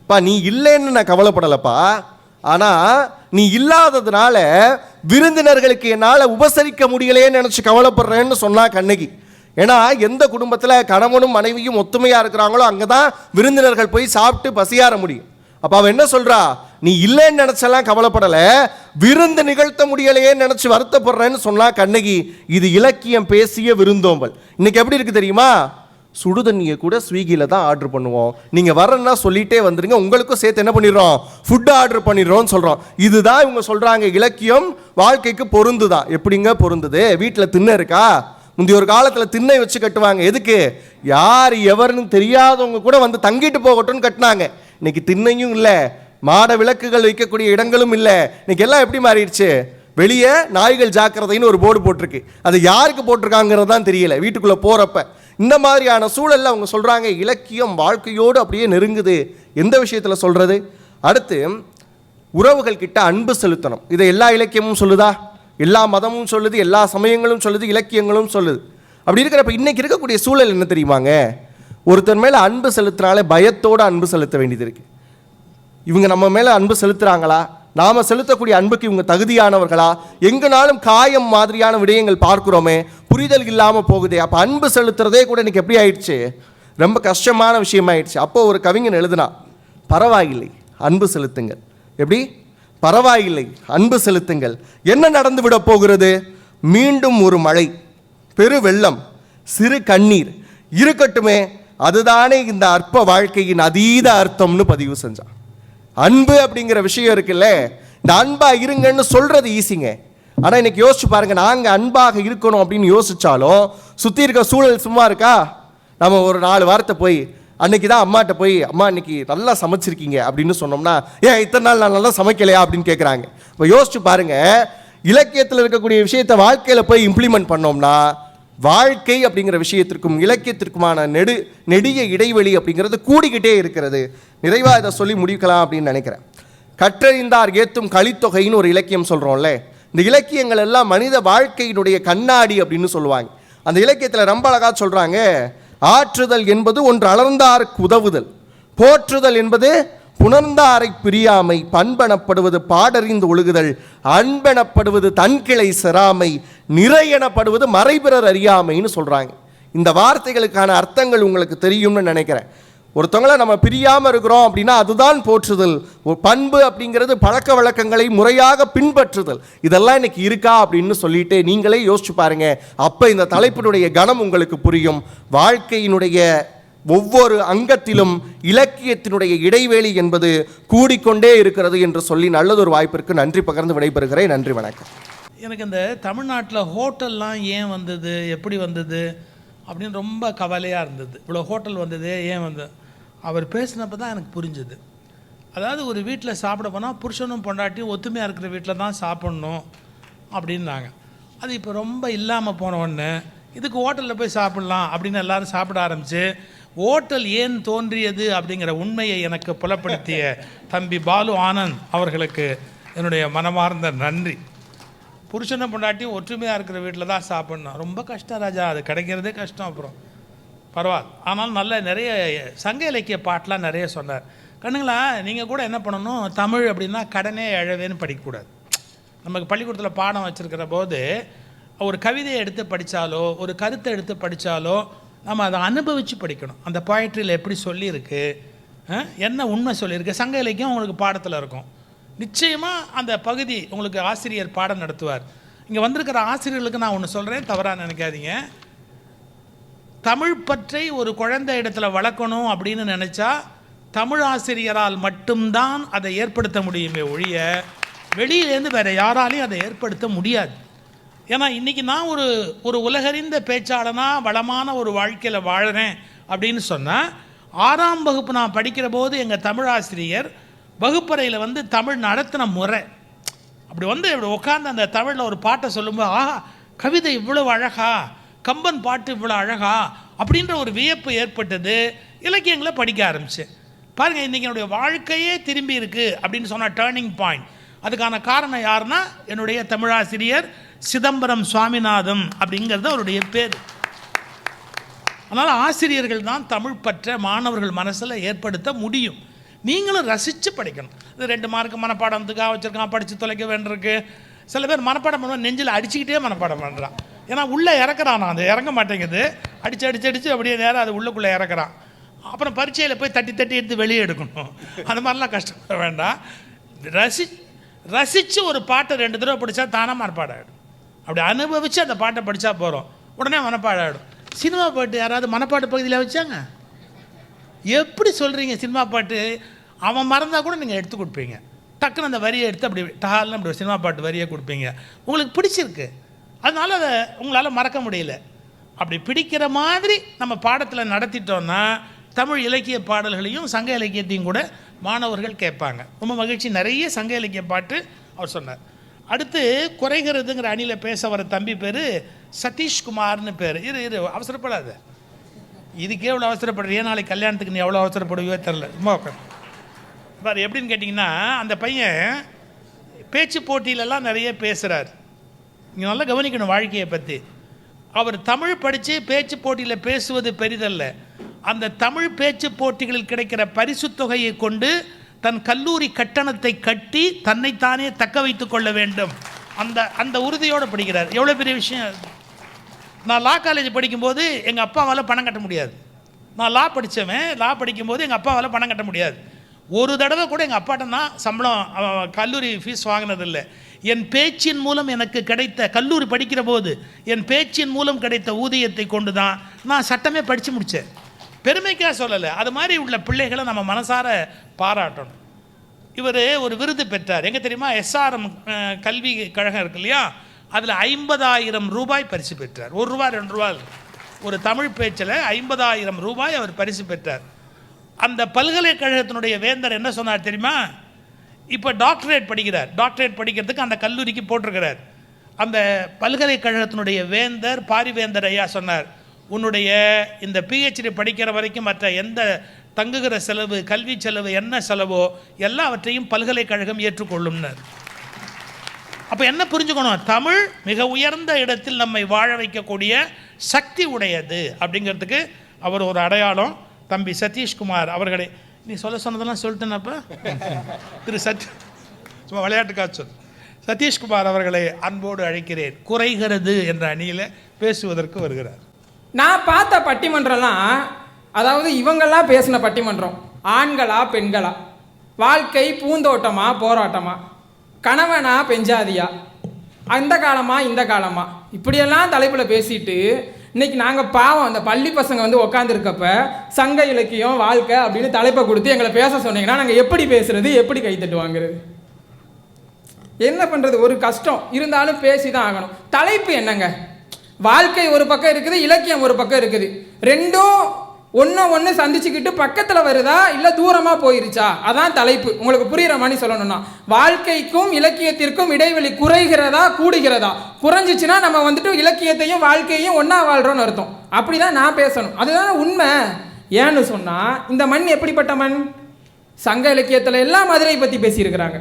பா, நீ இல்லைன்னு நான் கவலைப்படலப்பா, ஆனால் நீ இல்லாததுனால விருந்தினர்களுக்கு என்னால் உபசரிக்க முடியலையேன்னு நினச்சி கவலைப்படுறேன்னு சொன்னா கண்ணகி. ஏன்னா எந்த குடும்பத்தில் கணவனும் மனைவியும் ஒத்துமையாக இருக்கிறாங்களோ அங்கே தான் விருந்தினர்கள் போய் சாப்பிட்டு பசியாற முடியும். அப்போ அவன் என்ன சொல்கிறா, நீ இல்லைன்னு நினச்செல்லாம் கவலைப்படலை, விருந்து நிகழ்த்த முடியலையேன்னு நினச்சி வருத்தப்படுறேன்னு சொன்னா கண்ணகி. இது இலக்கியம் பேசிய விருந்தோம்பல். இன்னைக்கு எப்படி இருக்குது தெரியுமா? சுடுதண்ணியை கூட ஸ்விக்கியில் தான் ஆர்டர் பண்ணுவோம். நீங்கள் வரேன்னா சொல்லிகிட்டே வந்துடுங்க, உங்களுக்கும் சேர்த்து என்ன பண்ணிடுறோம், ஃபுட்டு ஆர்டர் பண்ணிடுறோம்னு சொல்கிறோம். இதுதான் இவங்க சொல்கிறாங்க இலக்கியம் வாழ்க்கைக்கு பொருந்துதான். எப்படிங்க பொருந்துது? வீட்டில் திண்ணை இருக்கா? முந்தைய ஒரு காலத்தில் திண்ணை வச்சு கட்டுவாங்க. எதுக்கு? யார் எவருன்னு தெரியாதவங்க கூட வந்து தங்கிட்டு போகட்டும்னு கட்டினாங்க. இன்னைக்கு திண்ணையும் இல்லை, மாட விளக்குகள் வைக்கக்கூடிய இடங்களும் இல்லை. இன்னைக்கு எல்லாம் எப்படி மாறிடுச்சு? வெளியே நாய்கள் ஜாக்கிரதைன்னு ஒரு போர்டு போட்டிருக்கு, அது யாருக்கு போட்டிருக்காங்கிறது தான் தெரியல வீட்டுக்குள்ளே போகிறப்ப. இந்த மாதிரியான சூழலில் அவங்க சொல்கிறாங்க இலக்கியம் வாழ்க்கையோடு அப்படியே நெருங்குது. எந்த விஷயத்தில் சொல்கிறது? அடுத்து உறவுகள் கிட்ட அன்பு செலுத்தணும். இதை எல்லா இலக்கியமும் சொல்லுதா? எல்லா மதமும் சொல்லுது, எல்லா சமயங்களும் சொல்லுது, இலக்கியங்களும் சொல்லுது. அப்படி இருக்கிறப்ப இன்னைக்கு இருக்கக்கூடிய சூழல் என்ன தெரியுமாங்க? ஒருத்தர் மேலே அன்பு செலுத்துறாலே பயத்தோடு அன்பு செலுத்த வேண்டியது இருக்கு. இவங்க நம்ம மேலே அன்பு செலுத்துறாங்களா? நாம செலுத்தக்கூடிய அன்புக்கு இவங்க தகுதியானவர்களா? எங்கனாலும் காயம் மாதிரியான விடயங்கள் பார்க்கிறோமே, புரிதல் இல்லாமல் போகுதே. அப்போ அன்பு செலுத்துறதே கூட இன்னைக்கு எப்படி ஆயிடுச்சு? ரொம்ப கஷ்டமான விஷயமாயிடுச்சு. அப்போ ஒரு கவிஞன் எழுதுனா, பரவாயில்லை அன்பு செலுத்துங்கள். எப்படி? பரவாயில்லை அன்பு செலுத்துங்கள். என்ன நடந்து விட போகிறது? மீண்டும் ஒரு மழை, பெரு வெள்ளம், சிறு கண்ணீர் இருக்கட்டுமே, அதுதானே இந்த அற்ப வாழ்க்கையின் அதீத அர்த்தம்னு பதிவு செஞ்சான். அன்பு அப்படிங்கிற விஷயம் இருக்குல்ல, இந்த அன்பா இருங்கன்னு சொல்றது ஈஸிங்க. ஆனால் இன்னைக்கு யோசிச்சு பாருங்க, நாங்கள் அன்பாக இருக்கணும் அப்படின்னு யோசிச்சாலும் சுற்றி இருக்க சூழல் சும்மா இருக்கா? நம்ம ஒரு 4 வாரத்தை போய் அன்னைக்கு தான் அம்மாட்ட போய், அம்மா இன்னைக்கு நல்லா சமைச்சிருக்கீங்க அப்படின்னு சொன்னோம்னா, ஏன் இத்தனை நாள் நான் நல்லா சமைக்கலையா அப்படின்னு கேட்குறாங்க. இப்போ யோசிச்சு பாருங்க, இலக்கியத்தில் இருக்கக்கூடிய விஷயத்தை வாழ்க்கையில் போய் இம்ப்ளிமெண்ட் பண்ணோம்னா வாழ்க்கை அப்படிங்கிற விஷயத்திற்கும் இலக்கியத்திற்குமான நெடிய இடைவெளி அப்படிங்கிறது கூடிக்கிட்டே இருக்கிறது. நிறைவாக இதை சொல்லி முடிக்கலாம் அப்படின்னு நினைக்கிறேன். கற்றறிந்தார் ஏத்தும் கலித்தொகைன்னு ஒரு இலக்கியம் சொல்கிறோம்ல, இந்த இலக்கியங்கள் எல்லாம் மனித வாழ்க்கையினுடைய கண்ணாடி அப்படின்னு சொல்லுவாங்க. அந்த இலக்கியத்தில் ரொம்ப அழகாக சொல்கிறாங்க, ஆற்றுதல் என்பது ஒன்று அளந்தாருக்கு உதவுதல், போற்றுதல் என்பது புணர்ந்தாரை பிரியாமை, பண்பெனப்படுவது பாடறிந்து ஒழுகுதல், அன்பெனப்படுவது தன்கிளை செராமை, நிறையெனப்படுவது மறைபிறர் அறியாமைன்னு சொல்கிறாங்க. இந்த வார்த்தைகளுக்கான அர்த்தங்கள் உங்களுக்கு தெரியும்னு நினைக்கிறேன். ஒருத்தவங்களை நம்ம பிரியாமல் இருக்கிறோம் அப்படின்னா அதுதான் போற்றுதல். ஒரு பண்பு அப்படிங்கிறது பழக்க வழக்கங்களை முறையாக பின்பற்றுதல். இதெல்லாம் இன்னைக்கு இருக்கா அப்படின்னு சொல்லிட்டு நீங்களே யோசிச்சு பாருங்க. அப்போ இந்த தலைப்பினுடைய கணம் உங்களுக்கு புரியும். வாழ்க்கையினுடைய ஒவ்வொரு அங்கத்திலும் இலக்கியத்தினுடைய இடைவெளி என்பது கூடிக்கொண்டே இருக்கிறது என்று சொல்லி நல்லதொரு வாய்ப்பிற்கு நன்றி பகிர்ந்து விடைபெறுகிறேன். நன்றி, வணக்கம். எனக்கு இந்த தமிழ்நாட்டில் ஹோட்டல்லாம் ஏன் வந்தது, எப்படி வந்தது அப்படின்னு ரொம்ப கவலையாக இருந்தது. இவ்வளோ ஹோட்டல் வந்தது ஏன் வந்தது, அவர் பேசினப்போ தான் எனக்கு புரிஞ்சுது. அதாவது ஒரு வீட்டில் சாப்பிட போனால் புருஷனும் பொண்டாட்டியும் ஒத்துமையாக இருக்கிற வீட்டில் தான் சாப்பிட்ணும் அப்படின்னாங்க. அது இப்போ ரொம்ப இல்லாமல் போன உடனே இதுக்கு ஹோட்டலில் போய் சாப்பிட்லாம் அப்படின்னு எல்லோரும் சாப்பிட ஆரம்பித்து ஹோட்டல் ஏன் தோன்றியது அப்படிங்கிற உண்மையை எனக்கு புலப்படுத்திய தம்பி பாலு ஆனந்த் அவர்களுக்கு என்னுடைய மனமார்ந்த நன்றி. புருஷனை பொண்டாட்டியும் ஒற்றுமையாக இருக்கிற வீட்டில் தான் சாப்பிட்ணும். ரொம்ப கஷ்டம் ராஜா, அது கிடைக்கிறதே கஷ்டம். அப்புறம் பரவாயில்ல, ஆனால் நல்ல நிறைய சங்க இலக்கிய பாட்டெலாம் நிறைய சொன்னார். கண்ணுங்களா, நீங்கள் கூட என்ன பண்ணணும், தமிழ் அப்படின்னா கடனே எழவேன்னு படிக்கக்கூடாது. நமக்கு பள்ளிக்கூடத்தில் பாடம் வச்சுருக்கிற போது ஒரு கவிதையை எடுத்து படித்தாலோ ஒரு கருத்தை எடுத்து படித்தாலோ நம்ம அதை அனுபவித்து படிக்கணும். அந்த போயட்ரியில் எப்படி சொல்லியிருக்கு, என்ன உண்மை சொல்லியிருக்கு, சங்க இலக்கியம் உங்களுக்கு பாடத்தில் இருக்கும். நிச்சயமாக அந்த பகுதி உங்களுக்கு ஆசிரியர் பாடம் நடத்துவார். இங்கே வந்திருக்கிற ஆசிரியர்களுக்கு நான் ஒன்று சொல்கிறேன், தவறாக நினைக்காதீங்க. தமிழ் பற்றை ஒரு குழந்தை இடத்துல வளர்க்கணும் அப்படின்னு நினச்சா தமிழ் ஆசிரியரால் மட்டும்தான் அதை ஏற்படுத்த முடியுமே ஒழிய வெளியிலேருந்து வேறு யாராலையும் அதை ஏற்படுத்த முடியாது. ஏன்னா இன்றைக்கி நான் ஒரு உலகறிந்த பேச்சாளனாக வளமான ஒரு வாழ்க்கையில் வாழறேன் அப்படின்னு சொன்னால் 6ஆம் வகுப்பு நான் படிக்கிற போது எங்கள் தமிழ் ஆசிரியர் வகுப்பறையில் வந்து தமிழ் நடத்தின முறை, அப்படி வந்து இப்படி உட்காந்து அந்த தமிழில் ஒரு பாட்டை சொல்லும்போது ஆஹா கவிதை இவ்வளவு அழகா, கம்பன் பாட்டு இவ்வளோ அழகா அப்படின்ற ஒரு வியப்பு ஏற்பட்டது. இலக்கியங்களை படிக்க ஆரம்பித்தேன். பாருங்கள், இன்றைக்கி என்னுடைய வாழ்க்கையே திரும்பி இருக்குது அப்படின்னு சொன்ன டேர்னிங் பாயிண்ட். அதுக்கான காரணம் யாருன்னா என்னுடைய தமிழாசிரியர் சிதம்பரம் சுவாமிநாதன் அப்படிங்கிறது அவருடைய பேர். அதனால் ஆசிரியர்கள் தான் தமிழ் பற்ற மாணவர்கள் மனசில் ஏற்படுத்த முடியும். நீங்களும் ரசித்து படிக்கணும். இது 2 மார்க்கு மனப்பாடத்துக்காக வச்சுருக்கான், படித்து தொலைக்க வேண்டியிருக்கு. சில பேர் மனப்பாடம் பண்ணுவோம், நெஞ்சில் அடிச்சுக்கிட்டே மனப்பாடம் பண்ணுறான். ஏன்னா உள்ளே இறக்குறான், அது இறங்க மாட்டேங்குது. அடித்து அப்படியே நேரம் அது உள்ளுக்குள்ளே இறக்குறான். அப்புறம் பரீட்சையில் போய் தட்டி எடுத்து வெளியே எடுக்கணும். அந்த மாதிரிலாம் கஷ்டப்பட வேண்டாம். ரசித்து ஒரு பாட்டை 2 தடவை படித்தா தானாக மனப்பாடம் ஆகிடும். அப்படி அனுபவித்து அந்த பாட்டை படித்தா போகிறோம், உடனே மனப்பாடம் ஆகிடும். சினிமா பாட்டு யாராவது மனப்பாட்டு பகுதியில் வச்சாங்க? எப்படி சொல்கிறீங்க? சினிமா பாட்டு அவன் மறந்தால் கூட நீங்கள் எடுத்து கொடுப்பீங்க. டக்குன்னு அந்த வரியை எடுத்து அப்படி டஹால்னு அப்படி சினிமா பாட்டு வரியை கொடுப்பீங்க. உங்களுக்கு பிடிச்சிருக்கு, அதனால் அதை உங்களால் மறக்க முடியல. அப்படி பிடிக்கிற மாதிரி நம்ம பாடத்தில் நடத்திட்டோன்னா தமிழ் இலக்கிய பாடல்களையும் சங்க இலக்கியத்தையும் கூட மாணவர்கள் கேட்பாங்க. ரொம்ப மகிழ்ச்சி. நிறைய சங்க இலக்கிய பாட்டு அவர் சொன்னார். அடுத்து குறைகிறதுங்கிற அணியில் பேச வர தம்பி பேர் சதீஷ்குமார்னு பேர். இரு அவசரப்படாத, இதுக்கே எவ்வளோ அவசரப்படுறியே, நாளைக்கு கல்யாணத்துக்கு நீ எவ்வளோ அவசரப்படுவியோ தெரில. ரொம்ப பாரு எப்படின்னு கேட்டிங்கன்னா, அந்த பையன் பேச்சு போட்டியிலலாம் நிறைய பேசுகிறார். நீங்கள் நல்லா கவனிக்கணும் வாழ்க்கையை பற்றி. அவர் தமிழ் படித்து பேச்சு போட்டியில் பேசுவது பெரிதல்ல, அந்த தமிழ் பேச்சு போட்டிகளில் கிடைக்கிற பரிசு தொகையை கொண்டு தன் கல்லூரி கட்டணத்தை கட்டி தன்னைத்தானே தக்க வைத்து கொள்ள வேண்டும், அந்த உறுதியோடு படிக்கிறார். எவ்வளோ பெரிய விஷயம். நான் லா காலேஜ் படிக்கும்போது எங்கள் அப்பாவால் பணம் கட்ட முடியாது. நான் லா படிக்கும்போது எங்கள் அப்பாவால் பணம் கட்ட முடியாது. ஒரு தடவை கூட எங்கள் அப்பாட்ட நான் சம்பளம் கல்லூரி ஃபீஸ் வாங்கினதில்லை. என் பேச்சின் மூலம் எனக்கு கிடைத்த, கல்லூரி படிக்கிற போது என் பேச்சின் மூலம் கிடைத்த ஊதியத்தை கொண்டு தான் நான் சட்டமே படித்து முடித்தேன். பெருமைக்காக சொல்லலை, அது மாதிரி உள்ள பிள்ளைகளை நம்ம மனசார பாராட்டணும். இவர் ஒரு விருது பெற்றார். எங்கே தெரியுமா? SRM கல்வி கழகம் இருக்கு இல்லையா, அதில் 50,000 ரூபாய் பரிசு பெற்றார். 1 ரூபா 2 ரூபா ஒரு தமிழ் பேச்சில் 50,000 ரூபாய் அவர் பரிசு பெற்றார். அந்த பல்கலைக்கழகத்தினுடைய வேந்தர் என்ன சொன்னார் தெரியுமா? இப்போ டாக்டரேட் படிக்கிறார். டாக்டரேட் படிக்கிறதுக்கு அந்த கல்லூரிக்கு போட்டிருக்கிறார். அந்த பல்கலைக்கழகத்தினுடைய வேந்தர் பாரிவேந்தர் ஐயா சொன்னார், உன்னுடைய இந்த PhD படிக்கிற வரைக்கும் மற்ற எந்த தங்குகிற செலவு, கல்வி செலவு, என்ன செலவோ எல்லாவற்றையும் பல்கலைக்கழகம் ஏற்றுக்கொள்ளும்னார். அப்போ என்ன புரிஞ்சுக்கணும்? தமிழ் மிக உயர்ந்த இடத்தில் நம்மை வாழ வைக்கக்கூடிய சக்தி உடையது அப்படிங்கிறதுக்கு அவர் ஒரு அடையாளம். தம்பி சதீஷ்குமார் அவர்களை நீ சொல்ல சொன்னதெல்லாம் சொல்லிட்டேனப்பா. சும்மா விளையாட்டுக்காக சொல். சதீஷ்குமார் அவர்களை அன்போடு அழைக்கிறேன். குறைகிறது என்ற அணியில் பேசுவதற்கு வருகிறார். நான் பார்த்த பட்டிமன்றம்லாம், அதாவது இவங்கெல்லாம் பேசின பட்டிமன்றம், ஆண்களா பெண்களா, வாழ்க்கை பூந்தோட்டமா போராட்டமா, கணவனா பெஞ்சாதியா, அந்த காலமா இந்த காலமா, இப்படியெல்லாம் தலைப்பில் பேசிட்டு இன்னைக்கு நாங்கள் பாவம் அந்த பள்ளி பசங்க வந்து உட்காந்துருக்கப்ப சங்க இலக்கியம் வாழ்க்கை அப்படின்னு தலைப்பை கொடுத்து எங்களை பேச சொன்னீங்கன்னா நாங்கள் எப்படி பேசுறது, எப்படி கைத்தட்டு வாங்குறது, என்ன பண்ணுறது? ஒரு கஷ்டம் இருந்தாலும் பேசி தான் ஆகணும். தலைப்பு என்னங்க? வாழ்க்கை ஒரு பக்கம் இருக்குது, இலக்கியம் ஒரு பக்கம் இருக்குது. ரெண்டும் ஒன்று சந்திச்சுக்கிட்டு பக்கத்தில் வருதா இல்லை தூரமாக போயிருச்சா? அதான் தலைப்பு. உங்களுக்கு புரிகிற மாதிரி சொல்லணும்னா, வாழ்க்கைக்கும் இலக்கியத்திற்கும் இடைவெளி குறைகிறதா கூடுகிறதா? குறைஞ்சிச்சுன்னா நம்ம வந்துட்டு இலக்கியத்தையும் வாழ்க்கையும் ஒன்றா வாழ்கிறோன்னு அர்த்தம். அப்படி தான் நான் பேசணும், அதுதான் உண்மை. ஏன்னு சொன்னால், இந்த மண் எப்படிப்பட்ட மண்? சங்க இலக்கியத்தில் எல்லாம் மதுரை பற்றி பேசியிருக்கிறாங்க.